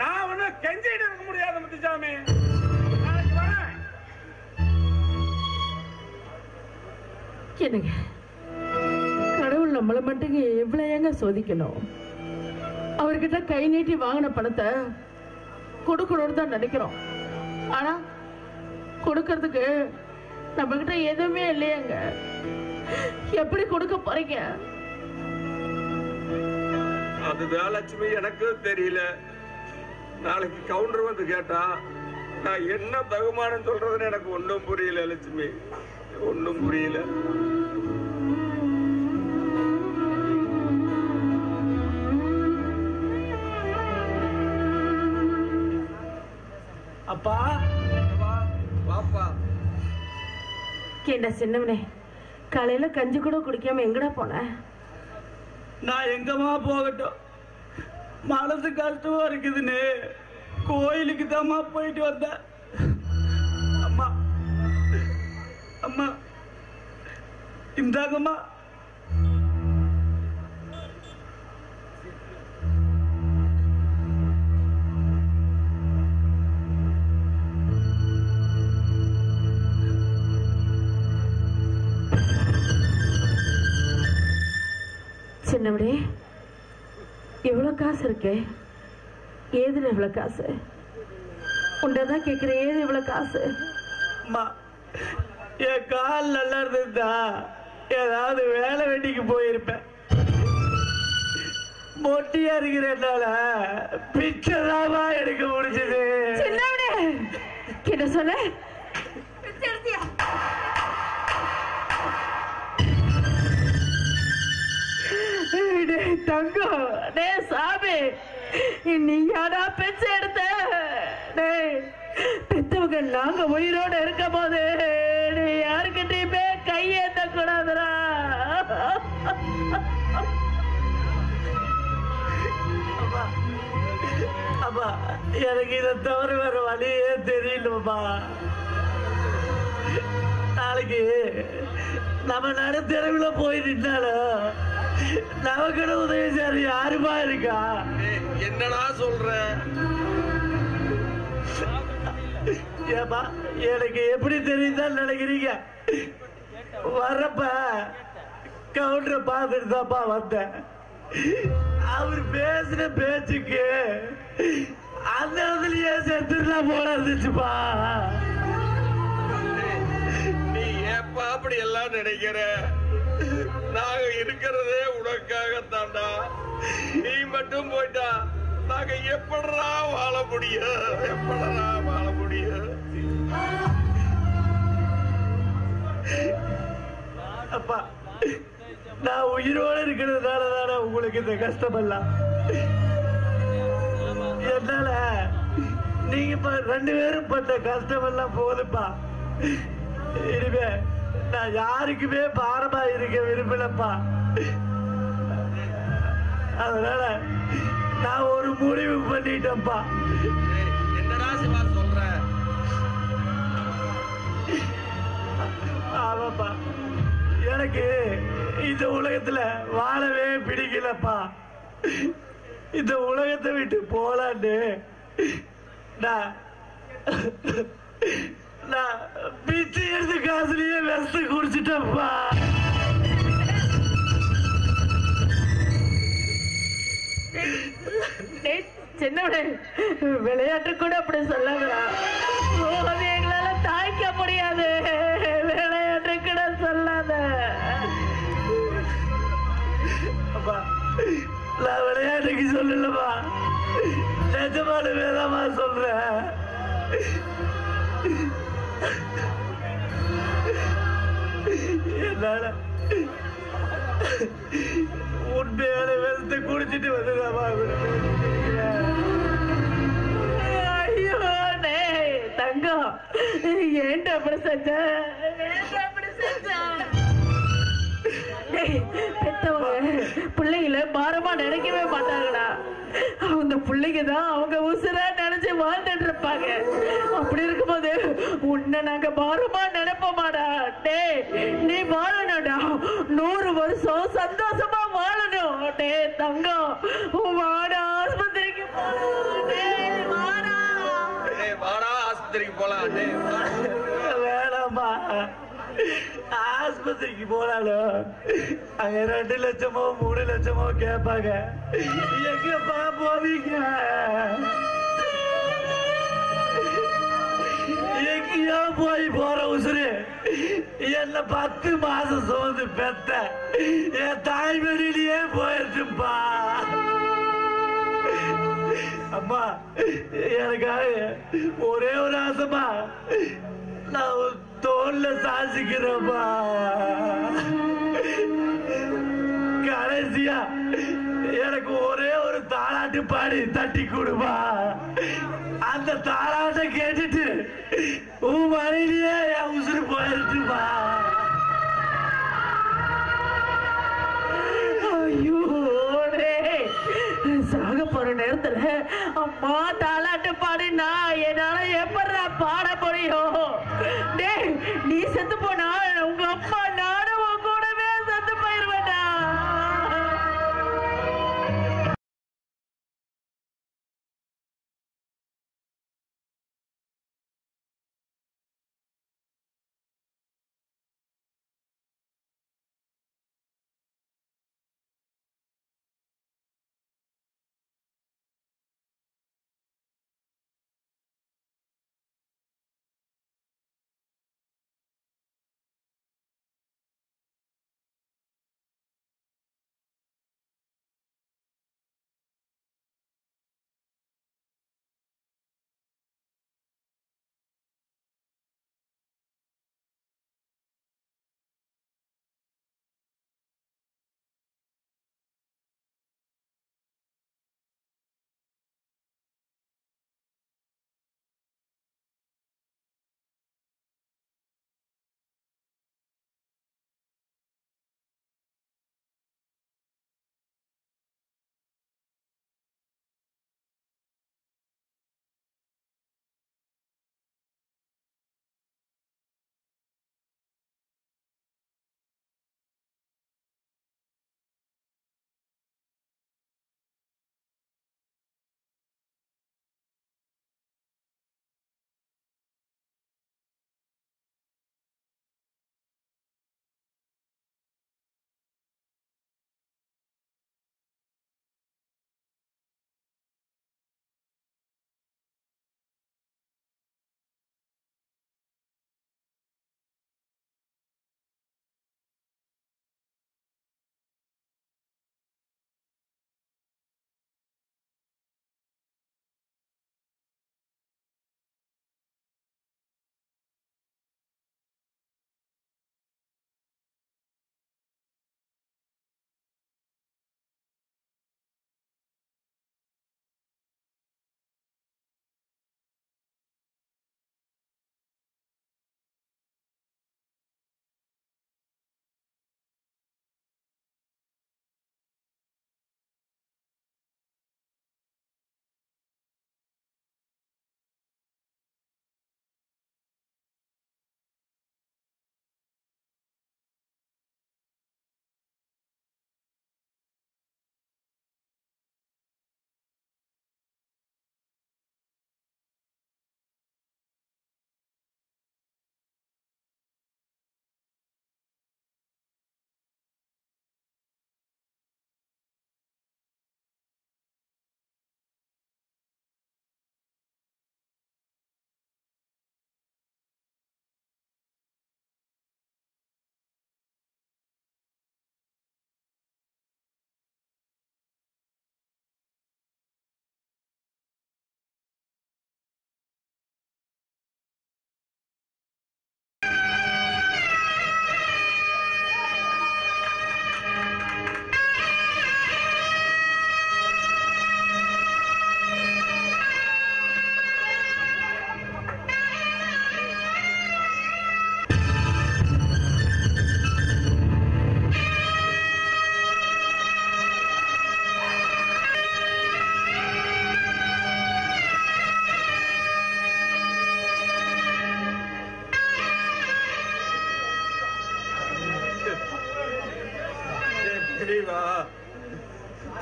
நான் ஒன்னும் கெஞ்சிட்டு இருக்க முடியாது முத்துசாமி. நாளைக்கு வரேன். என்னங்க கடவுள் நம்மளை மட்டும் எவ்வளவு ஏங்க சோதிக்கணும்? அவர்கிட்ட கை நீட்டி வாங்கின பணத்தை கொடுக்கணும்னு தான் நினைக்கிறோம். ஆனா கொடுக்கறதுக்கு நம்ம கிட்ட எதுவுமே இல்லையாங்க. எப்படி கொடுக்க போறீங்க? அதுதான் லட்சுமி, எனக்கு தெரியல. நாளைக்கு கவுண்டர் வந்து கேட்டா நான் என்ன தகுமானம் சொல்றதுன்னு எனக்கு ஒன்றும் புரியல லட்சுமி, ஒன்றும் புரியல. அப்பா, பாப்பா, கேண்டா சின்னவனே, காலையில கஞ்சி கூட குடிக்காம எங்கடா போன? நான் எங்கம்மா போகட்டும்? மனசு கஷ்டமா இருக்குதுன்னு கோயிலுக்கு தாம்மா போயிட்டு வந்தேன். அம்மா அம்மா இந்தாங்கம்மா. சின்னவனே, எவ்வளவு காசு இருக்கே? ஏதுல இவ்வளவு காசு? உண்டதான் கேட்கிறேன், ஏது இவ்வளவு காசு? அம்மா, என் கால் நல்லா இருந்திருந்தா ஏதாவது வேலை வெட்டிக்கு போயிருப்பேன். மொட்டியா இருக்கிறனால பிச்சைதாமா எடுக்க முடிஞ்சது. சின்னவனே, என்ன சொல்ல? தங்கம், டே சாமி, நீ யாரா பிச்சை எடுத்த? பெத்தவங்க நாங்க உயிரோட இருக்க போது நீ யாருக்கிட்டையுமே கையேந்த கூடாதுடா. அப்பா, எனக்கு இதை தவிர வேற வழியே தெரியலப்பா. நாளைக்கு நம்ம நடுத்தெருவில் போய் நின்னாலும் நமக்கு உதவி செய்ய யாருமா இருக்கா? என்னடா சொல்ற? ஏப்பா, எனக்கு எப்படி தெரியுதான் நினைக்கிறீங்க? வர்றப்ப கவுண்டரை பார்த்துட்டு தான்ப்பா வந்தேன். அவர் பேசுற பேச்சுக்கு அந்த இடத்துலயே செத்துலாம் போல இருந்துச்சுப்பா. நீ ஏப்பா அப்படி எல்லாம் நினைக்கிற? நாங்க இருக்கிறதே உனக்காகத்தாண்டா. நீ மட்டும் போயிட்டா நாங்க எப்படா வாழ முடியும்? எப்படா வாழ முடியும்? அப்பா, நான் உயிரோட இருக்கிறதுனால தானே உங்களுக்கு இந்த கஷ்டமெல்லாம். என்னால நீங்க இப்ப 2 பேரும் பட்ட கஷ்டமெல்லாம் போதுப்பா. இனிமே நான் யாருக்குமே பாரமா இருக்க விரும்பலப்பா. அதனால நான் ஒரு முடிவு பண்ணிட்டேன்ப்பா. என்னடா சிவா சொல்ற? ஆமாப்பா, எனக்கு இந்த உலகத்துல வாழவே பிடிக்கலப்பா. இந்த உலகத்தை விட்டு போலான்னு நான் பிச்சை எடுத்து காசுலயே விஷத்தை குடிச்சிட்டேன்ப்பா. சின்னவனே, விளையாட்டு கூட அப்படி சொல்லாதடா. எங்களால தாய்க்க முடியாது. விளையாட்டு கூட சொல்லாத. அப்பா, நான் விளையாட்டுக்கு சொல்லலப்பா, நிஜமான வேதாமா சொல்றேன். என்னால உண்மையான விஷத்தை குடிச்சிட்டு வந்துதாமா ஐயோ தங்கம், ஏன்டா அப்படி செஞ்ச? பெத்தவங்க பிள்ளைகளை பாரமா நினைக்கவே மாட்டாங்கடா. அவங்க பிள்ளைங்க தான் அவங்க உசுரா நினைச்சு வாழ்ந்துட்டு இருப்பாங்க. அப்படி இருக்கும்போது உன்னை நாங்க பாரமா நினைப்போமாடா. டேய், நீ வாழணும்டா, 100 வருஷம் சந்தோஷமா வாழணும். டே தங்கம், வாடா ஆஸ்பத்திரிக்கு வாடா ஆஸ்பத்திரிக்கு போலாம். வேணாமா, ஆஸ்பத்திரிக்கு போனாலும் அங்க 2 லட்சமோ 3 லட்சமோ கேட்பாங்க. எங்கப்பா போவீங்க? எங்கேயோ போய் போற உசுரு என்ன 10 மாசம் சுமந்து பெத்த என் தாய்மொழியிலேயே போயிருச்சுப்பா. அம்மா, எனக்காக ஒரே ஒரு ஆசைமா, நான் தோல்ல சாசிக்கிறப்பா. கடைசியா எனக்கு ஒரே ஒரு தாளாட்டு பாடி தட்டி கொடுப்பா. அந்த தாளாட்டை கேட்டுட்டு உன் மனையிலேயே என் உசுறு போயிருச்சுப்பா. ஐயோ தாலாட்டு பாடுனா என்னால எப்படா பாட முடியும்? டேய், நீ செத்து போனா உங்க அம்மா நானும் உன் கூடவே செத்து போயிருவேடா.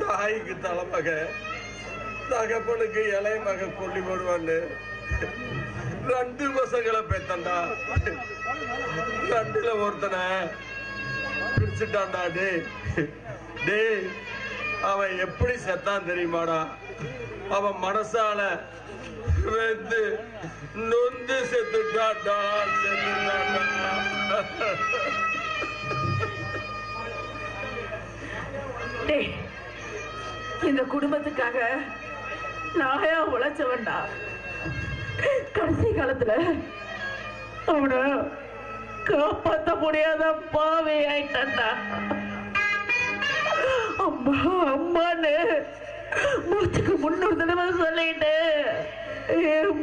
தாய்க்கு தலைமக தகப்பனுக்கு இளைய மக கொல்லி போடுவான்னு 2 பசங்களை பெத்தண்டா. 2ல ஒருத்தனை பிரிச்சுட்டான்டா. டே அவன் எப்படி செத்தான் தெரியுமாடா? அவன் மனசால வெந்து நொந்து செத்துட்டான்டா. இந்த குடும்பத்துக்காக நாயா உழைச்சவன்டா. கடைசி காலத்துல அவனை காப்பாற்ற முடியாத பாவி ஆயிட்டான்டா. அம்மா அம்மான்னு மூச்சுக்கு 300 தடவை சொல்லிட்டு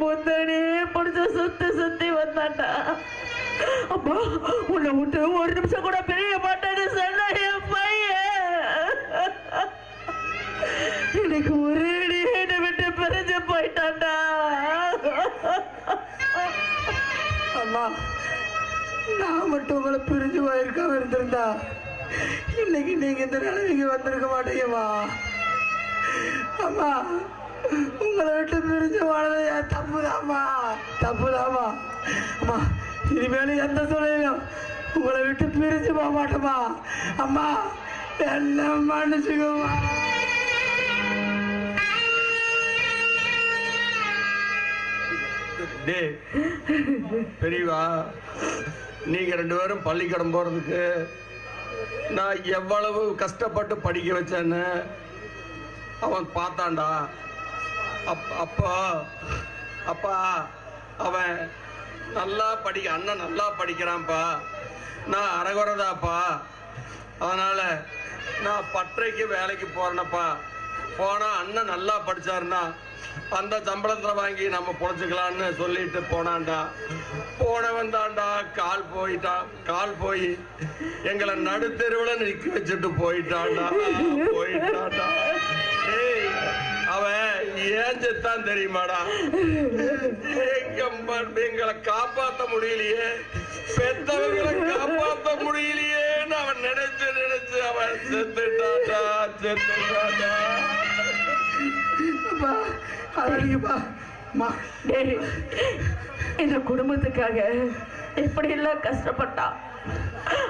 முந்தனே பிடிச்ச சுத்தி சுத்தி வந்தான்டா. அம்மா உன்னை விட்டு 1 நிமிஷம் கூட பிரிய மாட்டேன்னு சொன்ன என் பையன் எனக்கு ஒரே என்னை விட்டு பிரிஞ்சு நான் மட்டும் உங்களை பிரிஞ்சு போயிருக்காம இருந்திருந்தா இன்னைக்கு நீங்க இந்த நிலைமைக்கு வந்திருக்க மாட்டீங்கம்மா. அம்மா, உங்களை விட்டு பிரிஞ்சு வாழறது என் தப்புதாம்மா, தப்புதாம்மா. அம்மா, இனிமேலும் எந்த சூழ்நிலையும் உங்களை விட்டு பிரிஞ்சு போக மாட்டோமா. அம்மா, எல்லாம் மன்னிச்சுக்கோமா. பெரியவா, நீங்க 2 பேரும் பள்ளிக்கூடம் போறதுக்கு நான் எவ்வளவு கஷ்டப்பட்டு படிக்க வச்சேன்னு அவன் பார்த்தான்டா. அப்பா அப்பா அவன் நல்லா அண்ணன் நல்லா படிக்கிறான்ப்பா, நான் அறகுறதாப்பா, அதனால நான் பட்டறைக்கு வேலைக்கு போறேனப்பா. போனா அண்ணன் நல்லா படிச்சாருன்னா அந்த சம்பளத்துல வாங்கி நம்ம பொழைச்சுக்கலான்னு சொல்லிட்டு போனான்டா. போனவன் தான்டா கால் போய் எங்களை நடுத்தெருவுல நிக்க வச்சுட்டு போயிட்டான்டா. அவன் ஏன் செத்தான் தெரியுமாடா? எங்களை காப்பாத்த முடியலையே, பெத்தவங்களை காப்பாத்த முடியலையேன்னு அவன் நினைச்சு அவன் செத்துட்டான்டா. இந்த குடும்பத்துக்காக எப்படி எல்லாம் கஷ்டப்பட்டான்,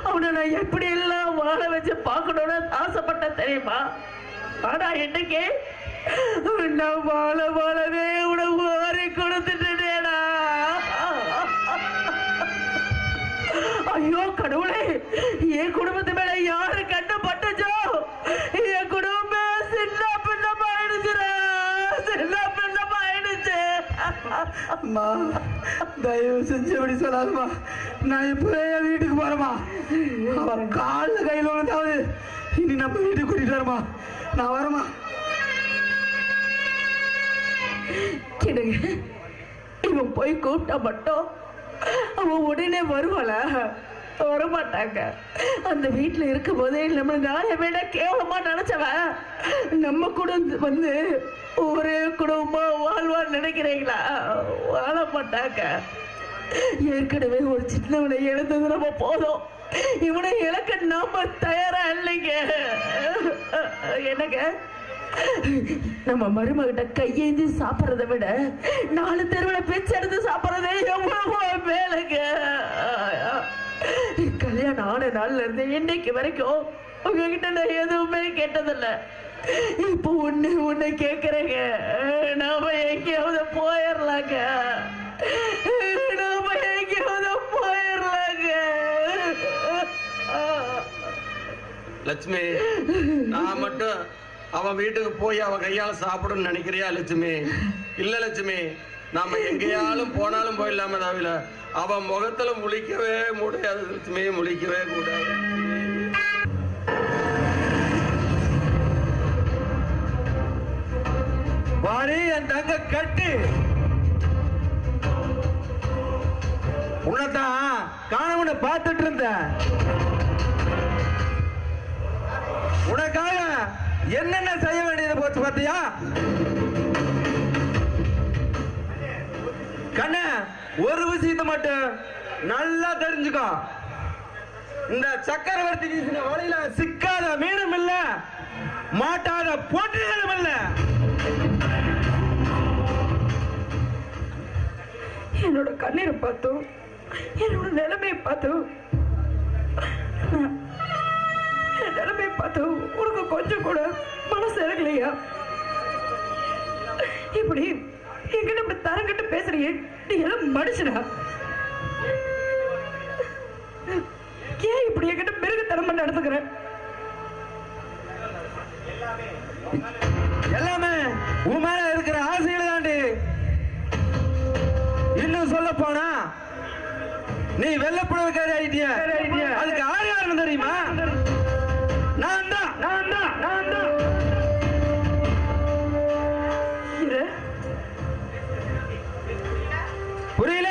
அவனை நான் எப்படி எல்லாம் வாழ வச்சு பார்க்கணும்னு ஆசைப்பட்ட தெரியுமா? ஆனா இன்னைக்கு நான் வாழவே உனக்கு வாரி கொடுத்துட்டேடா. ஐயோ கடவுளே, என் குடும்பத்து மேல யாரு கட்டுப்பட்டுச்சோ என் குடும்பம் சின்ன பின்னமாயிடுச்சுடா, சின்ன பின்னமாயிடுச்சு. அம்மா, தயவு செஞ்சு அப்படி சொல்லாதம்மா. நான் இப்பவே என் வீட்டுக்கு போறேம்மா. அவன் காலில் கையில் வந்தாவது இனி நம்ம வீட்டுக்கு கூட்டிட்டு வரமா. நான் வரமா. இவன் போய் கூப்பிட்டா மட்டும் அவன் உடனே வருவாளா? வரமாட்டாங்க. அந்த வீட்டுல இருக்கும் போதே நம்ம நாளை விட கேவலமா நினைச்சவன் நம்ம கூட வந்து ஒரே குடும்பமா வாழ்வான்னு நினைக்கிறீங்களா? வாழ மாட்டாங்க. ஏற்கனவே ஒரு சின்னவனை இழந்தது நம்ம போதும், இவனை இழக்க நாம தயாரா இல்லைங்க. என்னங்க, நம்ம மருமகிட்ட கையேந்தி சாப்பிடறத விட 4 தெருவில் பிச்சை எடுத்து சாப்பிடறதே எவ்வளவோ மேலுங்க. கல்யாணம் ஆன நாள்ல இருந்து இன்னைக்கு வரைக்கும் உங்ககிட்ட நான் எதுவுமே கேட்டதில்லை. இப்போ ஒண்ணு கேக்குறேங்க, நாம எங்கேயாவது போயிடலாங்க, நாம எங்கேயாவது போயிடலாங்க. லட்சுமி, நான் மட்டும் அவன் வீட்டுக்கு போய் அவன் கையால சாப்பிடணும்னு நினைக்கிறியா லட்சுமி? இல்ல லட்சுமி, நாம எங்கேயாலும் போனாலும் போயிடலாம தவிர அவன் முகத்துல முழிக்கவே முடியாது லட்சுமி, முழிக்கவே கூடாது. வாடி என் தங்க கட்டு, உன்னதான் காணவனை பார்த்துட்டு இருந்தேன். உனக்காக என்னென்ன செய்ய வேண்டியது போச்சு பார்த்தியா? கண்ண, ஒரு விஷயத்தை மட்டும் நல்லா தெரிஞ்சுக்கோ. இந்த சக்கரவர்த்தி வீசின வழியில சிக்காத மீனும் இல்ல, மாட்டாத போட்டிகளும் இல்ல. என்னோட கண்ணீரை பார்த்தோம், என்னோட நிலைமையை பார்த்தோம், நிலைமையை பார்த்தோம், உனக்கு கொஞ்சம் கூட மனசு இறங்கலையா? இப்படி எங்கிட்ட இப்படி தரங்கிட்டு பேசுறியே, நீ எல்லாம் மனுஷனா? ஏன் இப்படி என்கிட்ட மிருகத்தனமா நடந்துக்கிற? எல்லாமே உன் மேல இருக்கிற ஆசைகள் தாண்டி. இன்னும் சொல்ல போனா நீ வெள்ளப்புடவைக்காரி ஆயிட்டிய. அதுக்கு யாருன்னு தெரியுமா? நான் தான். புரியல?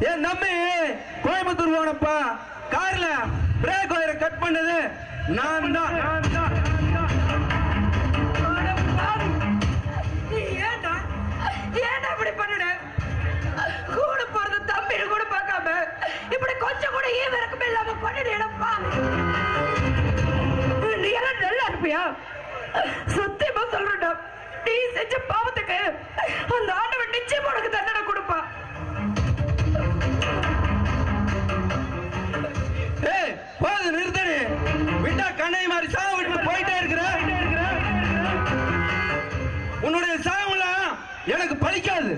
என் நம்பி கோயம்புத்தூர் போனப்பா கார்ல பிரேக் ஒயரை கட் பண்ணது நான் தான். ஏன்டா இப்படி பண்ணுட? கூட போறது தம்பி இப்படி கொஞ்சம் கூட ஈவிரக்கமே இல்லாம கொண்டுடுப்பா. நீ எல்லாம் நல்லா இருப்பியா? சத்தியமா சொல்றா, நீ செஞ்ச பாவத்துக்கு அந்த ஆண்டவன் நிச்சயமா உனக்கு தண்டனை கொடுப்பா. நிறுத்தனே விட்டா கண்ணை மாதிரி சாவு விட்டு போயிட்டே இருக்கிற. உன்னுடைய சாவுலாம் எனக்கு பலிக்காது.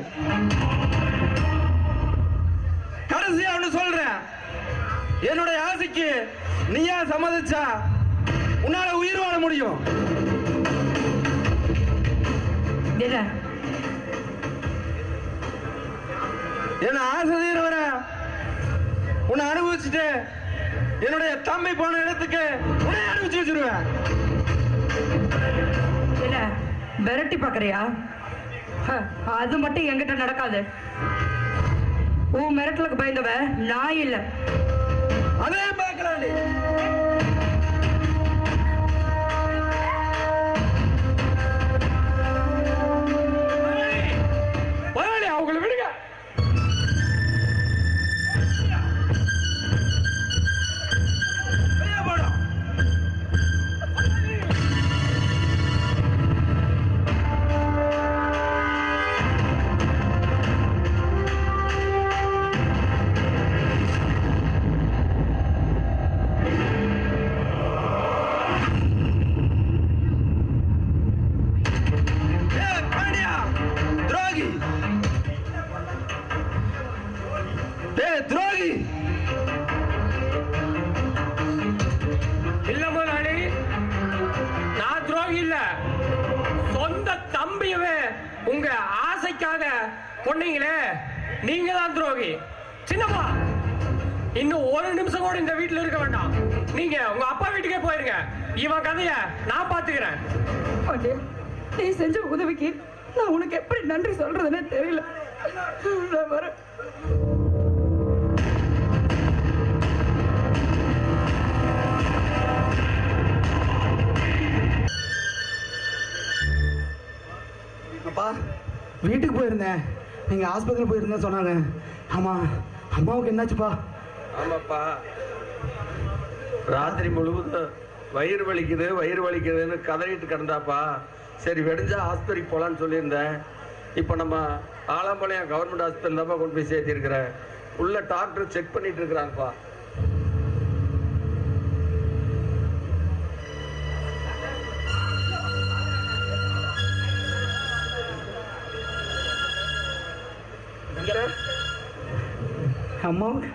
கடைசியா ஒண்ணு சொல்றேன், என்னுடைய ஆசைக்கு நீயா சம்மதிச்சா உன்னால உயிர் வாழ முடியும். என்ன ஆசை தீர உன்னை அனுபவிச்சுட்டு என்னுடைய தம்பி போன இடத்துக்கு உன்னை அனுபவிச்சு வச்சிருவேன். விரட்டி பாக்குறியா? அது மட்டும் என்கிட்ட நடக்காது. உன் மிரட்டலுக்கு பயந்தவ நான் இல்ல. அதே பார்க்கலாம். அவங்களை விடுங்க. உங்க ஆசைக்காக கொன்னீங்களே, நீங்க தான் துரோகி. சின்னப்பா, இன்னும் ஒரு நிமிஷம் கூட இந்த வீட்டுல இருக்க வேண்டாம். நீங்க உங்க அப்பா வீட்டுக்கே போயிருங்க. இவன் கதைய நான் பாத்துக்கிறேன். நீ செஞ்ச உதவிக்கு நான் உனக்கு எப்படி நன்றி சொல்றதுன்னு தெரியல. நான் வரேன். அப்பா, வீட்டுக்கு போயிருந்தேன். நீங்க ஆஸ்பத்திரி போயிருந்தேன் சொன்னாங்க. ஆமா, அம்மாவுக்கு என்னாச்சுப்பா? ஆமாப்பா, ராத்திரி முழுவதும் வயிறு வலிக்குதுன்னு கதறிட்டு கிடந்தாப்பா. சரி, வெடிஞ்சா ஆஸ்பத்திரிக்கு போலான்னு சொல்லியிருந்தேன். இப்போ நம்ம ஆலம்பாளையம் கவர்மெண்ட் ஹாஸ்பிட்டல் தான் கொண்டு போய் சேர்த்திருக்கிறேன். உள்ள டாக்டர் செக் பண்ணிட்டு இருக்கிறாங்கப்பா. அம்மாவுக்கு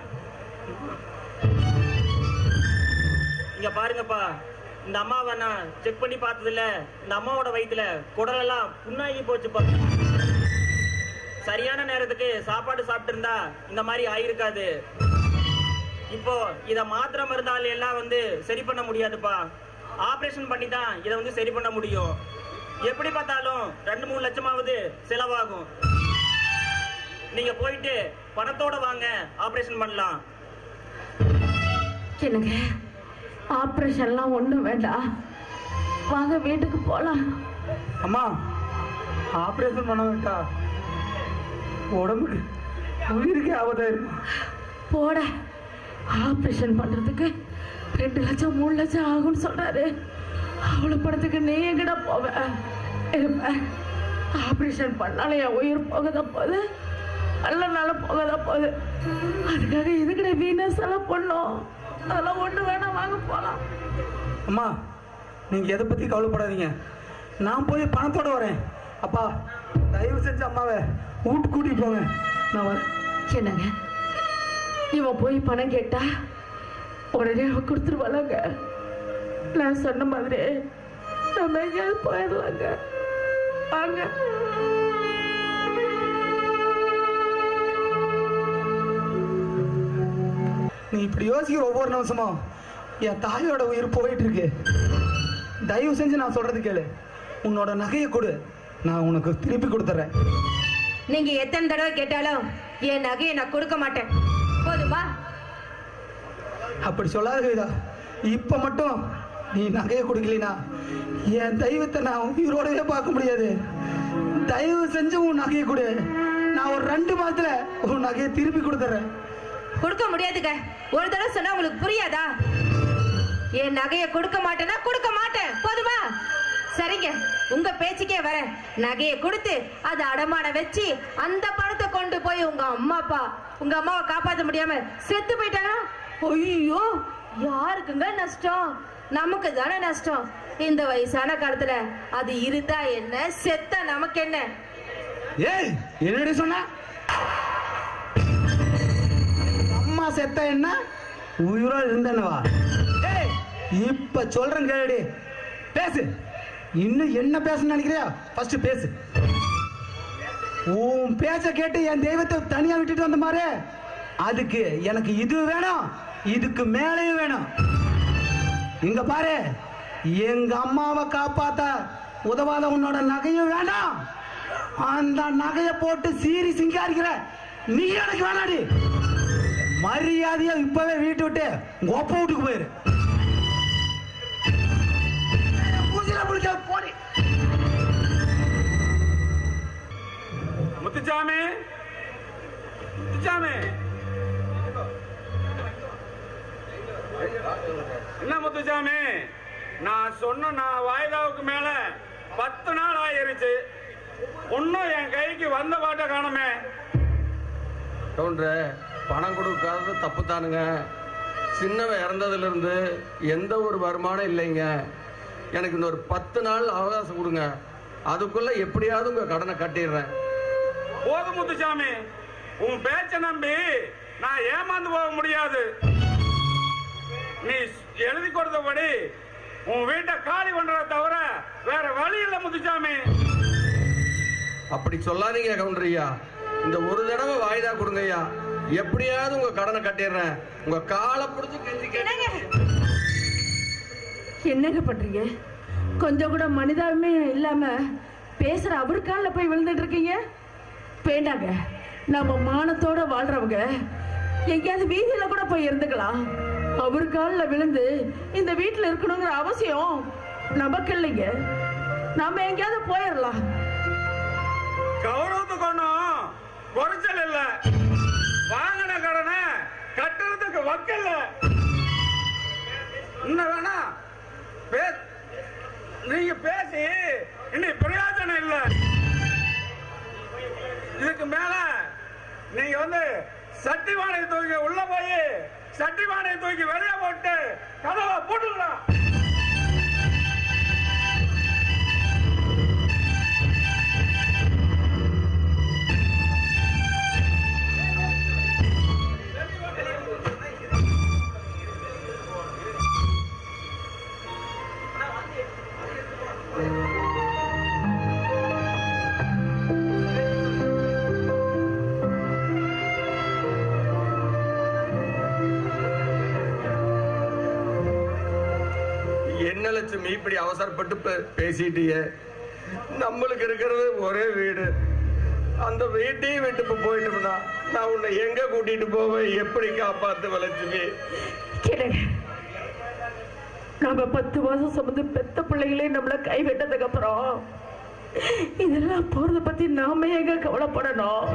இங்க பாருங்கப்பா, இந்த அம்மாவை நான் செக் பண்ணி பார்த்ததில்ல. இந்த அம்மாவோட வயிற்றுல குடலெல்லாம் புண்ணாகி போச்சுப்பா. சரியான நேரத்துக்கு சாப்பாடு சாப்பிட்டு இருந்தா இந்த மாதிரி ஆயிருக்காது. இப்போ இத மாத்திரை மருந்தால் எல்லாம் சரி பண்ண முடியாதுப்பா. ஆபரேஷன் பண்ணி தான் இதை சரி பண்ண முடியும். எப்படி பார்த்தாலும் 2-3 லட்சமாவது செலவாகும். நீங்க போயிட்டு பணத்தோட வாங்க, ஆபரேஷன் பண்ணலாம். என்னங்க, ஆபரேஷன்லாம் ஒண்ணும் வேண்டாம், வாங்க வீட்டுக்கு போலாம். அம்மா, ஆபரேஷன் பண்ண வேண்டாம், உடம்புக்கு உயிருக்கு ஆபத்தாயிருக்கும். போட, ஆபரேஷன் பண்றதுக்கு 2 லட்சம் 3 லட்சம் ஆகும்னு சொல்றாரு. அவ்வளவு படத்துக்கு நீ எங்கடா போவ? ஆபரேஷன் பண்ணாலே என் உயிர் போகதான் போகுது, நல்ல போகதான் போகுது. அதுக்காக இதுக்கிட்ட வீணா செலவு பண்ணோம். அதெல்லாம் ஒண்ணு வேணாம், வாங்க போலாம். அம்மா, நீங்க எதை பத்தி கவலைப்படாதீங்க, நான் போய் பணத்தோட வரேன். அப்பா, தயவு செஞ்சு அம்மாவை வீட்டு கூட்டிட்டு போங்க, நான் வரேன். என்னங்க, இவன் போய் பணம் கேட்டா உடனே அவ கொடுத்துருவாங்க. நான் சொன்ன மாதிரி நம்ம எங்கேயாவது போயிடலாங்க, வாங்க. நீ இப்படி யோசிக்கிற ஒவ்வொரு நிமிஷமும் என் தாயோட உயிர் போயிட்டு இருக்கு. தயவு செஞ்சு நான் சொல்றது கேளு, உன்னோட நகையை கொடு, நான் உனக்கு திருப்பி கொடுத்துறேன். நீங்க எத்தனை தடவை கேட்டாலும் என் நகையை நான் கொடுக்க மாட்டேன், போதுமா? அப்படி சொல்லாத கவிதா, இப்ப மட்டும் நீ நகையை கொடுக்கலனா என் தெய்வத்தை நான் உயிரோடவே பார்க்க முடியாது. தயவு செஞ்சு உன் நகையை கொடு, நான் ஒரு 2 மாதத்துல உன் நகையை திருப்பி கொடுத்துறேன். கொடுக்க முடியாதுங்க. ஒரு தடவை சொன்னா உங்களுக்கு புரியாதா? என் நகையை கொடுக்க மாட்டேன்னா கொடுக்க மாட்டேன், போதுமா? சரிங்க, உங்க பேச்சுக்கே வர. நகையை கொடுத்து அதை அடமான வச்சு அந்த பணத்தை கொண்டு போய் உங்க அம்மாவை காப்பாற்ற முடியாம செத்து போயிட்டாங்க. ஐயோ, யாருக்குங்க நஷ்டம்? நமக்கு தானே நஷ்டம். இந்த வயசான காலத்துல அது இருந்தா என்ன, செத்தா நமக்கு என்ன? ஏய், என்னடி சொன்ன? அம்மா செத்தா என்ன, உயிரோ இருந்தனவா? ஏய், இப்ப சொல்றேன் கேளுடி, பேசு. இன்னும் என்ன பேசணும்னு நினைக்கிறியா? ஃபர்ஸ்ட் பேசு. உன் பேச்ச கேட்டு என் தெய்வத்தை தனியா விட்டுட்டு வந்த மாதிரி, அதுக்கு எனக்கு இது வேணும், இதுக்கு மேலேயும் வேணும். இங்க பாரு, எங்க அம்மாவை காப்பாத்த உதவாத உன்னோட நகையும் வேண்டாம், அந்த நகையை போட்டு சீறி சிங்காரிக்கிற நீ எனக்கு வேணாடி. மரியாதையா இப்பவே வீட்டு விட்டு ஒப்ப வீட்டுக்கு போயிரு. போடி. முத்துச்சாமி, முத்துச்சாமி, என்ன முத்துச்சாமி? நான் சொன்ன வாய்தாவுக்கு மேல 10 நாள் ஆயிருச்சு, ஒன்னும் என் கைக்கு வந்த பாட்ட காணுமே. கவுண்டரே, பணம் கொடுக்காதது தப்பு தானுங்க. சின்னவன் இறந்ததுல இருந்து எந்த ஒரு வருமானம் இல்லைங்க. எனக்கு இன்னொரு 10 நாள் அவகாசம் கொடுங்க, அதுக்குள்ள எப்படியாவது உங்க கடனை கட்டிடுறேன். போதும் முத்துச்சாமி, உன் பேச்ச நம்பி நான் ஏமாந்து போக முடியாது. நீ எழுதி கொடுத்தபடி உன் வீட்டை காலி பண்றத தவிர வேற வழி இல்ல முத்துச்சாமி. அப்படி சொல்லாதீங்க கவுண்டரையா, இந்த ஒரு தடவை வாய்தா கொடுங்க ஐயா, எப்படியாவது உங்க கடனை கட்டிடுறேன். உங்க காலை பிடிச்சு கெஞ்சி கேட்டீங்க. என்னங்க பண்றீங்க? கொஞ்சம் கூட மனிதாபமே இல்லாம பேசுற அவர் காலில் போய் விழுந்துட்டு இருக்கீங்க. வேண்டாங்க, நம்ம மானத்தோட வாழ்றவங்க எங்கேயாவது வீதியில கூட போய் இருந்துக்கலாம். அவர் காலில் விழுந்து இந்த வீட்டுல இருக்கணுங்கிற அவசியம் நமக்கு இல்லைங்க. நாம எங்கேயாவது போயிடலாம். கௌரவத்துக்கு ஒண்ணும் குறைச்சல் இல்ல, வாங்கின கடனை கட்டுறதுக்கு வக்கல்ல. இன்னும் வேணா நீங்க பேசி இன்னைக்கு பிரயோஜனம் இல்ல. இதுக்கு மேல நீங்க சட்டிவானையை தூக்கி உள்ள போய் சட்டிவானையை தூக்கி வெளியே போட்டு கதவை போட்டுக்கலாம். என்ன லட்சுமி இப்படி அவசரப்பட்டு பேசிட்டீங்க? நம்மளுக்கு இருக்கிறது ஒரே வீடு, அந்த வீட்டையும் விட்டு போயிட்டோம்னா நான் உன்னை எங்க கூட்டிட்டு போவேன்? எப்படி காப்பாத்துவ லட்சுமி? நாங்க 10 மாசம் சுமந்து பெத்த பிள்ளைகளே நம்மள கைவிட்டதுக்கு அப்புறம் இதெல்லாம் போறத பத்தி நாம எங்க கவலைப்படணும்?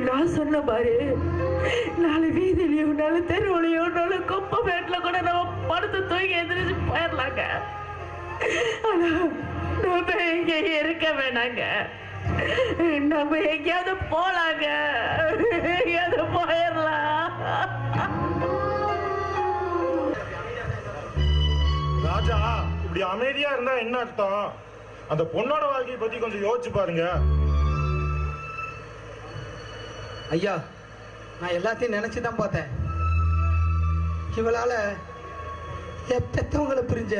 நான் சொன்ன மாதிரி நாளை வீதியிலையோ நாளை தெருவுலையோ நாளை குப்பை மேட்ல கூட நம்ம படுத்து தூக்கி எதிர்த்து போயிடலாங்க. ஆனா நம்ம எங்க இருக்க வேணாங்க, நம்ம எங்கேயாவது போலாங்க, எங்கேயாவது போயிடலாம். ராஜா, இப்படி அமைதியா இருந்தா என்ன அர்த்தம்? அந்த பொண்ணோட வாழ்க்கையை பத்தி கொஞ்சம் யோசிச்சு பாருங்க. ஐயா, நான் எல்லாத்தையும் நினைச்சுதான் பார்த்தேன். இவளால என் பெத்தவங்களை பிரிஞ்ச,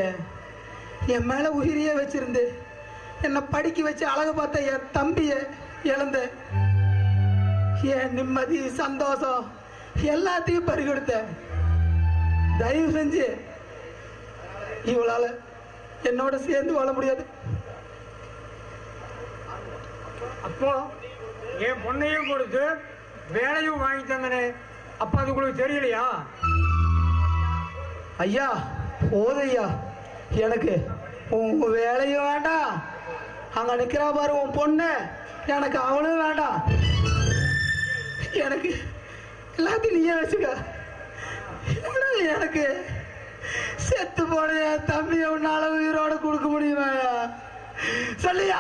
என் மேல உயிரியே வச்சிருந்து என்னை படிக்க வச்சு அழகு பார்த்த என் தம்பிய இழந்த, என் நிம்மதி சந்தோஷம் எல்லாத்தையும் பறிகொடுத்த. தயவு செஞ்சு இவளால என்னோட சேர்ந்து வாழ முடியாது. அப்போ என் பொண்ணையும் கொடுத்து வேலையும் வாங்கி தந்தனே, அப்ப அது உங்களுக்கு தெரியலையா? ஐயா போதையா, எனக்கு உன் வேலையும் வேண்டாம், அங்க நிக்கிறா பாரு உன் பொண்ணு, எனக்கு அவளும் வேண்டாம். எனக்கு எல்லாத்தையும் நீயே வச்சுக்க. எனக்கு செத்து போன என் தம்பியை உன்னால உயிரோட கொடுக்க முடியுமா? சொல்லியா,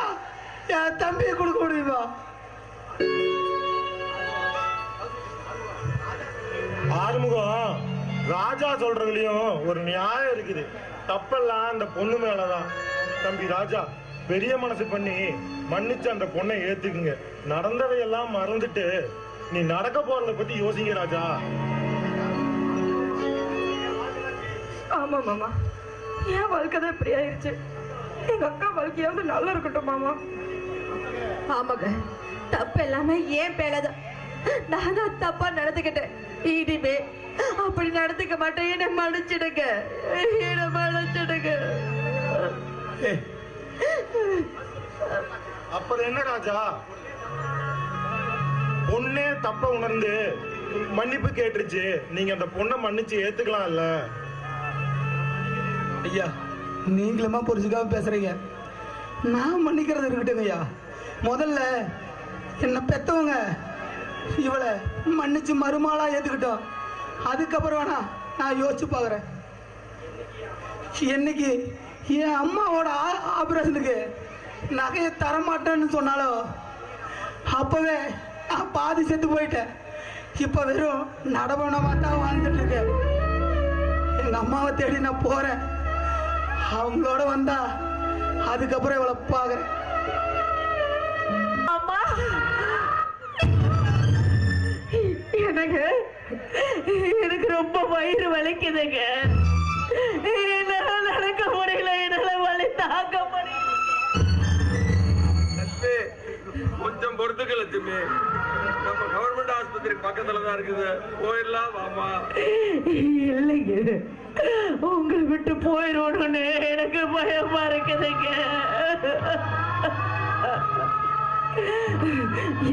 என் தம்பியை கொடுக்க முடியுமா? ஆறுமுகம், ராஜா சொல்றதுலயும் ஒரு நியாயம் இருக்குது. தப்பெல்லாம் அந்த பொண்ணு மேலதான். தம்பி ராஜா, பெரிய மனசு பண்ணி மன்னிச்சு அந்த பொண்ணை ஏத்துக்குங்க. நடந்ததையெல்லாம் மறந்துட்டு நீ நடக்க போறத பத்தி யோசிங்க ராஜா. ஆமா மாமா, என் வாழ்க்கை தான் இப்படி ஆயிடுச்சு. எங்க அக்கா வாழ்க்கையாவது நல்லா இருக்கட்டும் மாமா. ஆமாங்க, தப்பு எல்லாமே ஏன் பேலதான். நான் தான் தப்பா நடந்துக்கிட்டேன். இனிமே அப்படி நடந்துக்க மாட்டேன். என்ன மன்னிச்சிடுங்க, என்ன மன்னிச்சிடுங்க. அப்புறம் என்ன ராஜா, பொண்ணே தப்ப உணர்ந்து மன்னிப்பு கேட்டுருச்சு. நீங்க அந்த பொண்ணை மன்னிச்சு ஏத்துக்கலாம்ல? ஐயா, நீங்களுமா புரிஞ்சுக்காம பேசுறீங்க. நான் மன்னிக்கிறது இருக்கட்டும் ஐயா. முதல்ல என்ன பெத்தவங்க இவளை மன்னிச்சு மருமாளா ஏத்துக்கிட்டோம். அதுக்கப்புறம் வேணா நான் யோசிச்சு பாக்குறேன். என்னைக்கு என் அம்மாவோட ஆபரேஷனுக்கு நகையை தரமாட்டேன்னு சொன்னாலோ அப்பவே நான் பாதி செத்து போயிட்டேன். இப்ப வெறும் நடபணமா தான் வாழ்ந்துட்டு இருக்கேன். எங்க அம்மாவை தேடி நான் போறேன். அவங்களோட வந்தா அதுக்கப்புறம் இவளை பாக்குறேன். அம்மா, எனக்கு ரொம்ப வயிறு வலிக்குதுங்க. என்னால நடக்க முடியல, என்னால வலி தாங்க முடியல. கொஞ்சம் பொறுத்துக்க லட்சுமி, நம்ம கவர்மெண்ட் ஆஸ்பத்திரி பக்கத்துல தான் இருக்குது, போயிடலாம் வாமா. இல்லைங்க, உங்களை விட்டு போயிடணும்னு எனக்கு பயமா இருக்குதுங்க.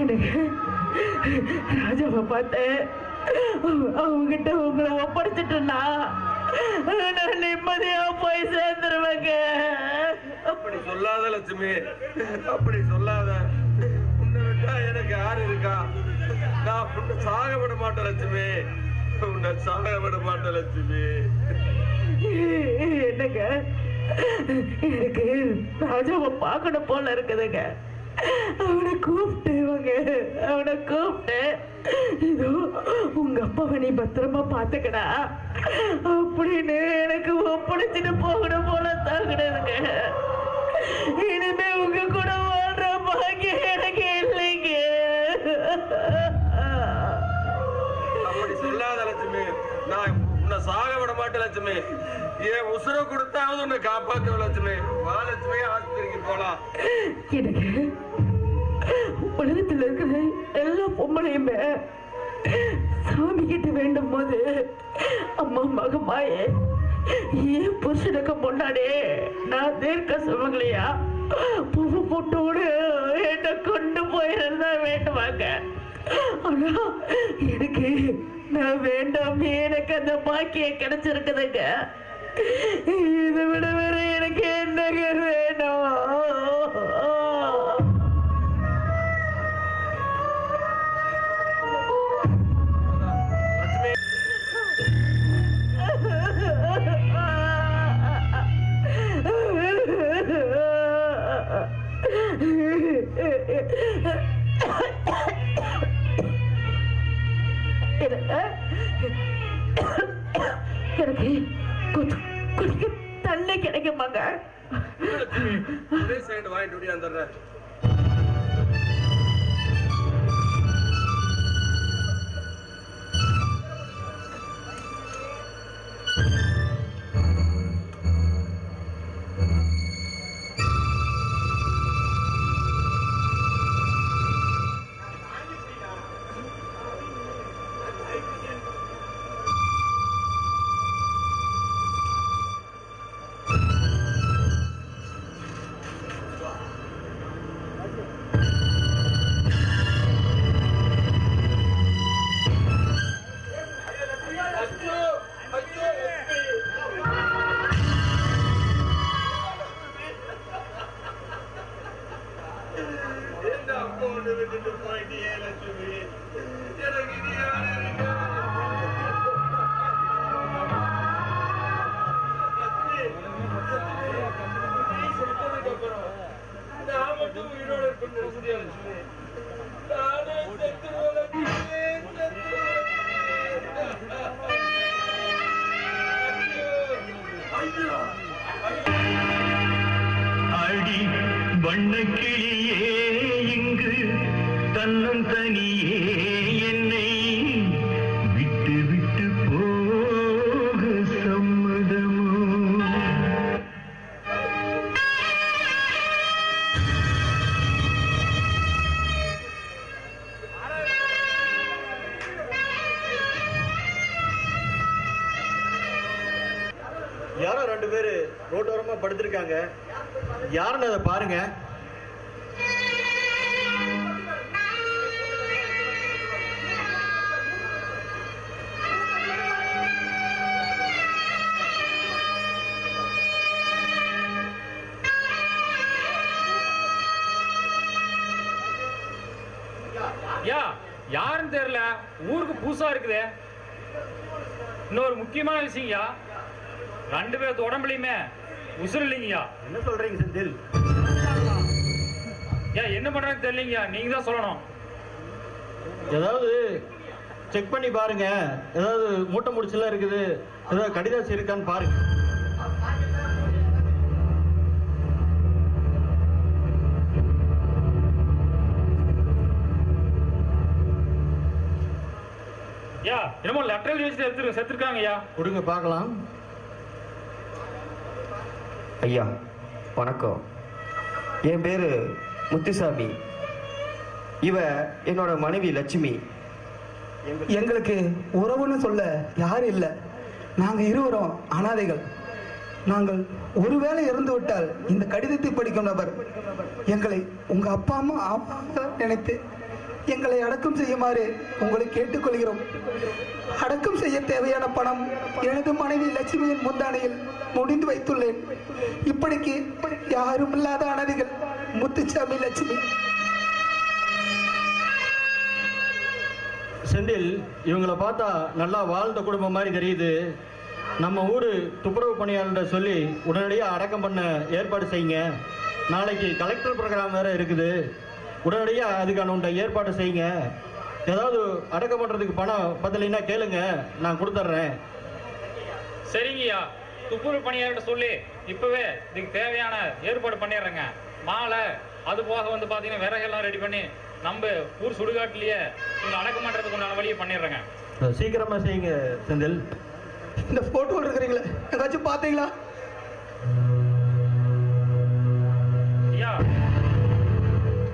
எனக்கு ராஜாவை பார்த்தேன், அவங்கிட்ட உங்களை ஒப்படைச்சிட்டேன்னா நான் நிம்மதியா போய் சேர்ந்துருவேங்க. அப்படி சொல்லாத லட்சுமி, அப்படி சொல்லாத. உன்னை விட்டா எனக்கு யாரு இருக்கா? நான் உன்னை சாக விட மாட்டேன் லட்சுமி, உன்னை சாக விட மாட்டேன் லட்சுமி. என்னங்க, எனக்கு ராஜாவை பார்க்கணும் போல இருக்குதுங்க. அவனை கூப்பிட்டு இதோ உங்க அப்பாவை நீ பத்திரமா பாத்துக்கடா அப்படின்னு எனக்கு ஒப்படைச்சிட்டு போகணும் போல தாக்குனதுங்க. இனிமே உங்க கூட வாழ்ற பாக்கியம் எனக்கு இல்லைங்க. அப்படி சொல்லாத லட்சுமி, நான் உன்னை சாக விட மாட்டேன் லட்சுமி. என் உசுரை கொடுத்தாவது உன்னை காப்பாற்ற லட்சுமி. வா லட்சுமி, ஆஸ்பத்திரிக்கு போலாம். எனக்கு உலகத்தில் இருக்கிற எல்லா பொம்பளையுமே சாமி கிட்ட வேண்டும் போது அம்மா மகமாயே ஏன் புருஷனுக்கு முன்னாடி நான் தீர்க்க சொல்லுங்களையா பூவு போட்டோடு என்ன கொண்டு போயிருந்தா வேண்டுவாங்க. ஆனா எனக்கு நான் வேண்டாம், எனக்கு அந்த பாக்கியம் கிடைச்சிருக்குதுங்க. இதை விட வேற எனக்கு என்னங்க வேணும்? எனக்கு கொஞ்சம் தண்ணி கிடைக்குமாங்க? வாங்கிட்டு வந்துடுறேன். நான் மட்டும் உயிரோட இருக்க முடியாது. நானே செத்து வளர்க்கிறேன், செத்து அடி வண்ணக்கிளியே இங்கு தன்னந்தனியே என்னை விட்டு விட்டு போக சம்மதமோ? யாரோ 2 பேரு ரோட்டோரமா படுத்திருக்காங்க. யாருன்னு அதை பாருங்க. யாருன்னு தெரியல, ஊருக்கு புதுசா இருக்குது. இன்னொரு முக்கியமான விஷயம்யா, 2 பேர்த்து உடம்புலையுமே உசுறு இல்லைங்கய்யா. என்ன சொல்றீங்க செந்தில்? என்ன பண்றேன்னு தெரியலங்கய்யா, நீங்க தான் சொல்லணும். ஏதாவது செக் பண்ணி பாருங்க. ஏதாவது மூட்டை முடிச்செல்லாம் இருக்குது, ஏதாவது கடிதாசி இருக்கான்னு பாருங்க. என்னமோ லெட்டர் எழுதி வச்சு செத்துருக்காங்க ஐயா. கொடுங்க பார்க்கலாம். ஐயா வணக்கம், என் பேரு முத்துசாமி. இவ என்னோட மனைவி லட்சுமி. எங்களுக்கு உறவுன்னு சொல்ல யாரும் இல்லை. நாங்கள் இருவரும் அனாதைகள். நாங்கள் ஒருவேளை இறந்து விட்டால் இந்த கடிதத்தை படிக்கும் நபர் எங்களை உங்க அப்பா அம்மா நினைத்து எங்களை அடக்கம் செய்யுமாறு உங்களை கேட்டுக்கொள்கிறோம். அடக்கம் செய்ய தேவையான பணம் எனது மனைவி லட்சுமியின் முந்தானையில் முடிந்து வைத்துள்ளேன். இப்படிக்கு யாரும் இல்லாத அனாதைகள் முத்துசாமி, லட்சுமி. செந்தில், இவங்களை பார்த்தா நல்லா வாழ்ந்த குடும்பம் மாதிரி தெரியுது. நம்ம ஊரு துப்புரவு பணியாளர்கிட்ட சொல்லி உடனடியாக அடக்கம் பண்ண ஏற்பாடு செய்யுங்க. நாளைக்கு கலெக்டர் ப்ரோக்ராம் வேற இருக்குது. உடனடியாக அதுக்கான உண்ட ஏற்பாடு செய்யுங்க. ஏதாவது அடக்கம் பண்றதுக்கு பணம் பத்தலைன்னா கேளுங்க, நான் கொடுத்துட்றேன். சரிங்கய்யா, துப்புரவு பணியாளர்கிட்ட சொல்லி இப்பவே இதுக்கு தேவையான ஏற்பாடு பண்ணிடுறேங்க. மாலை அது போக வந்து பாத்தீங்கன்னா விறகெல்லாம் ரெடி பண்ணி நம்ம ஊர் சுடுகாட்டிலேயே இங்க அடக்கம் பண்றதுக்கு உண்டான வழியை பண்ணிடுறேங்க. சீக்கிரமா செய்யுங்க செந்தில். இந்த போட்டோ இருக்கிறீங்களா, ஏதாச்சும் பாத்தீங்களா? ஐயா,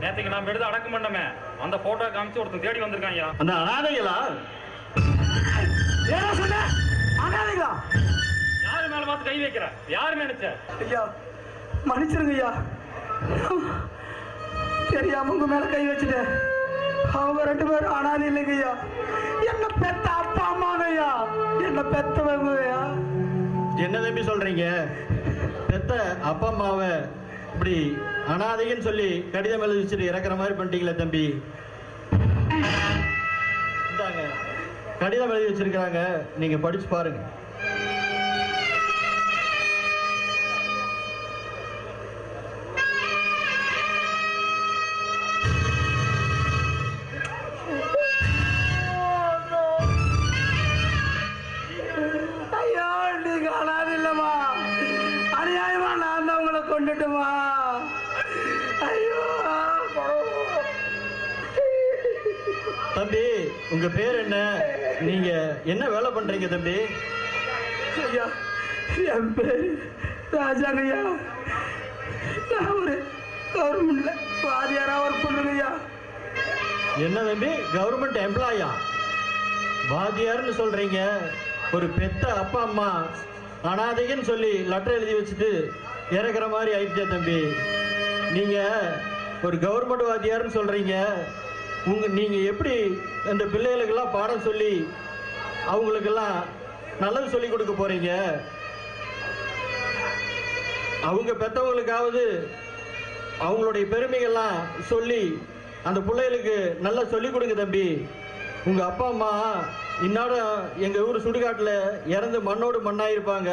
நேற்றுக்கு நாம எடுத்து அடக்கம் பண்ணமே அந்த போட்டோ காமிச்சு ஒருத்தன் தேடி வந்திருக்காங்க. அந்த அனாதைகளா? அனாதைகளா? யாரு மேல பார்த்து கை வைக்கிற? யாரு நினைச்ச? ஐயா மன்னிச்சிருங்க ஐயா, தெரியாம உங்க மேல கை வச்சுட்டேன். அவங்க 2 பேரும் அனாதை இல்லைங்க ஐயா, என்ன பெத்த அப்பா அம்மாங்க ஐயா, என்ன பெத்தவங்க ஐயா. என்ன தம்பி சொல்றீங்க? பெத்த அப்பா அம்மாவை இப்படி அனாதைன்னு சொல்லி கடிதம் எழுதி வச்சுட்டு இறக்குற மாதிரி பண்ணிட்டீங்களே தம்பி. இந்தாங்க கடிதம் எழுதி வச்சிருக்காங்க, நீங்க படிச்சு பாருங்க. ஐயோ, நீங்க அனாதை இல்லமா, அநியாயமா நான் தான் உங்களை கொண்டுட்டுமா. ஐயோ தம்பி, உங்க பேர் என்ன? நீங்க என்ன வேலை பண்றீங்க தம்பி? ஐயா, என் பேர் ராஜாங்க ஐயா. நான் ஒரு கவர்மெண்ட்ல வாதியாரா ஒர்க் பண்றேங்க ஐயா. என்ன தம்பி, கவர்மெண்ட் எம்ப்ளாயா? வாதியார்னு சொல்றீங்க. ஒரு பெத்த அப்பா அம்மா அனாதைன்னு சொல்லி லெட்டர் எழுதி வச்சுட்டு இறக்குற மாதிரி ஆயிடுச்சே தம்பி. நீங்க ஒரு கவர்மெண்ட் வாதியார்னு சொல்றீங்க. நீங்க எப்படி இந்த பிள்ளைகளுக்கெல்லாம் பாடம் சொல்லி அவங்களுக்கெல்லாம் நல்லது சொல்லி கொடுக்க போறீங்க? அவங்க பெற்றவங்களுக்காவது அவங்களுடைய பெருமைகள்லாம் சொல்லி அந்த பிள்ளைகளுக்கு நல்லா சொல்லி கொடுங்க தம்பி. உங்க அப்பா அம்மா இந்நாடம் எங்க ஊர் சுடுகாட்டுல இறந்து மண்ணோடு மண்ணாயிருப்பாங்க,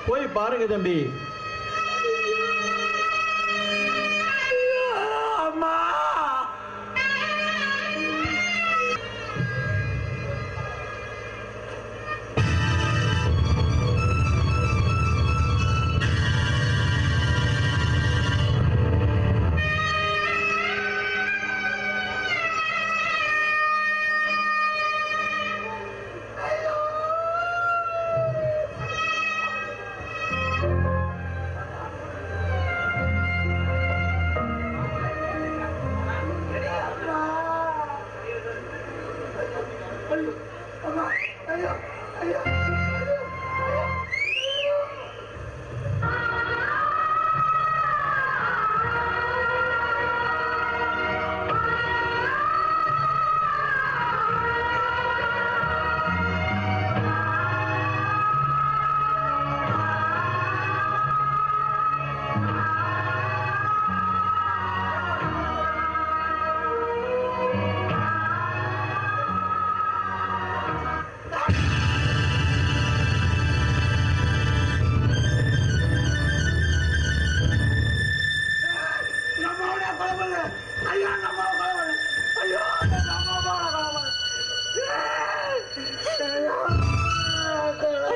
போய் பாருங்க தம்பி. அம்மா.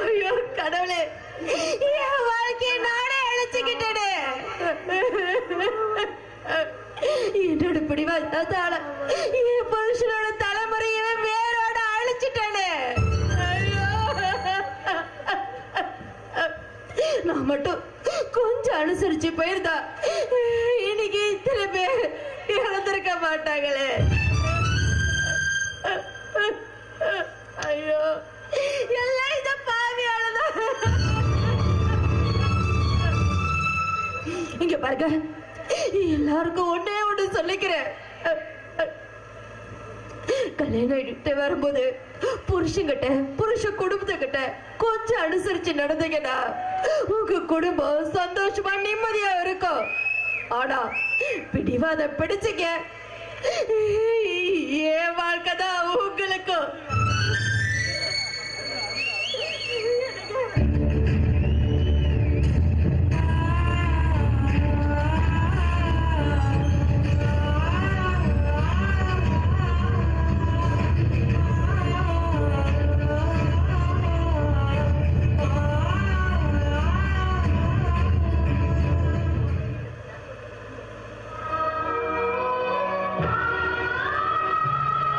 ஐயோ கடவுளே, என் வாழ்க்கையை நானே அழைச்சுக்கிட்டேனே. என்னோட பிடிவாதால என் புருஷனோட தலைமுறையை வேரோட அழைச்சிட்டேனே. ஐயோ, நான் மட்டும் கொஞ்சம் அனுசரிச்சு போயிருந்தா இன்னைக்கு இத்தனை பேர் இறந்திருக்க மாட்டாங்களே. ஐயோ, எல்லாம் இந்த பாவியாலதான். இங்க பாருங்க, எல்லாருக்கும் ஒன்னே ஒண்ணு சொல்லிக்கிறேன். கல்யாணம் ஆகிட்டு வரும்போது புருஷங்கிட்ட புருஷ குடும்பத்துக்கிட்ட கொஞ்சம் அனுசரிச்சு நடந்தீங்கன்னா உங்க குடும்பம் சந்தோஷமா நிம்மதியா இருக்கும். ஆனா பிடிவாதம் பிடிச்சிக்க என் வாழ்க்கை தான் உங்களுக்கும்.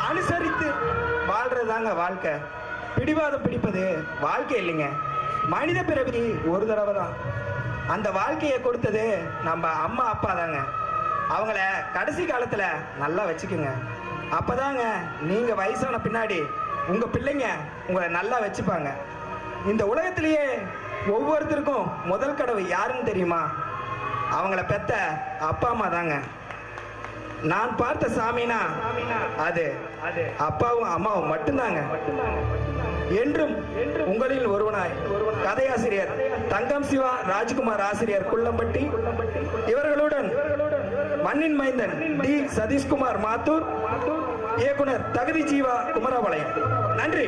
அனுசரித்து வாழ்றதுதாங்க வாழ்க்கை. பிடிவாதம் பிடிப்பது வாழ்க்கை இல்லைங்க. மனித பிறவி ஒரு தடவை தான். அந்த வாழ்க்கையை கொடுத்தது நம்ம அம்மா அப்பா தாங்க. அவங்கள கடைசி காலத்துல நல்லா வச்சுக்குங்க. அப்பதாங்க நீங்க வயசான பின்னாடி உங்க பிள்ளைங்க உங்களை நல்லா வச்சுப்பாங்க. இந்த உலகத்திலேயே ஒவ்வொருத்தருக்கும் முதல் கடவுள் யாருன்னு தெரியுமா? அவங்கள பெத்த அப்பா அம்மா தாங்க. நான் பார்த்த சாமினா அது அப்பாவும் அம்மாவும் மட்டும்தாங்க. என்றும் உங்களில் ஒருவனாய் கதையாசிரியர் தங்கம் சிவா ராஜ்குமார் ஆசிரியர் குள்ளம்பட்டி இவர்களுடன் மண்ணின் மைந்தன் டி சதீஷ்குமார் மாத்தூர், இயக்குனர் தகுதி ஜீவா குமரபாளையம். நன்றி.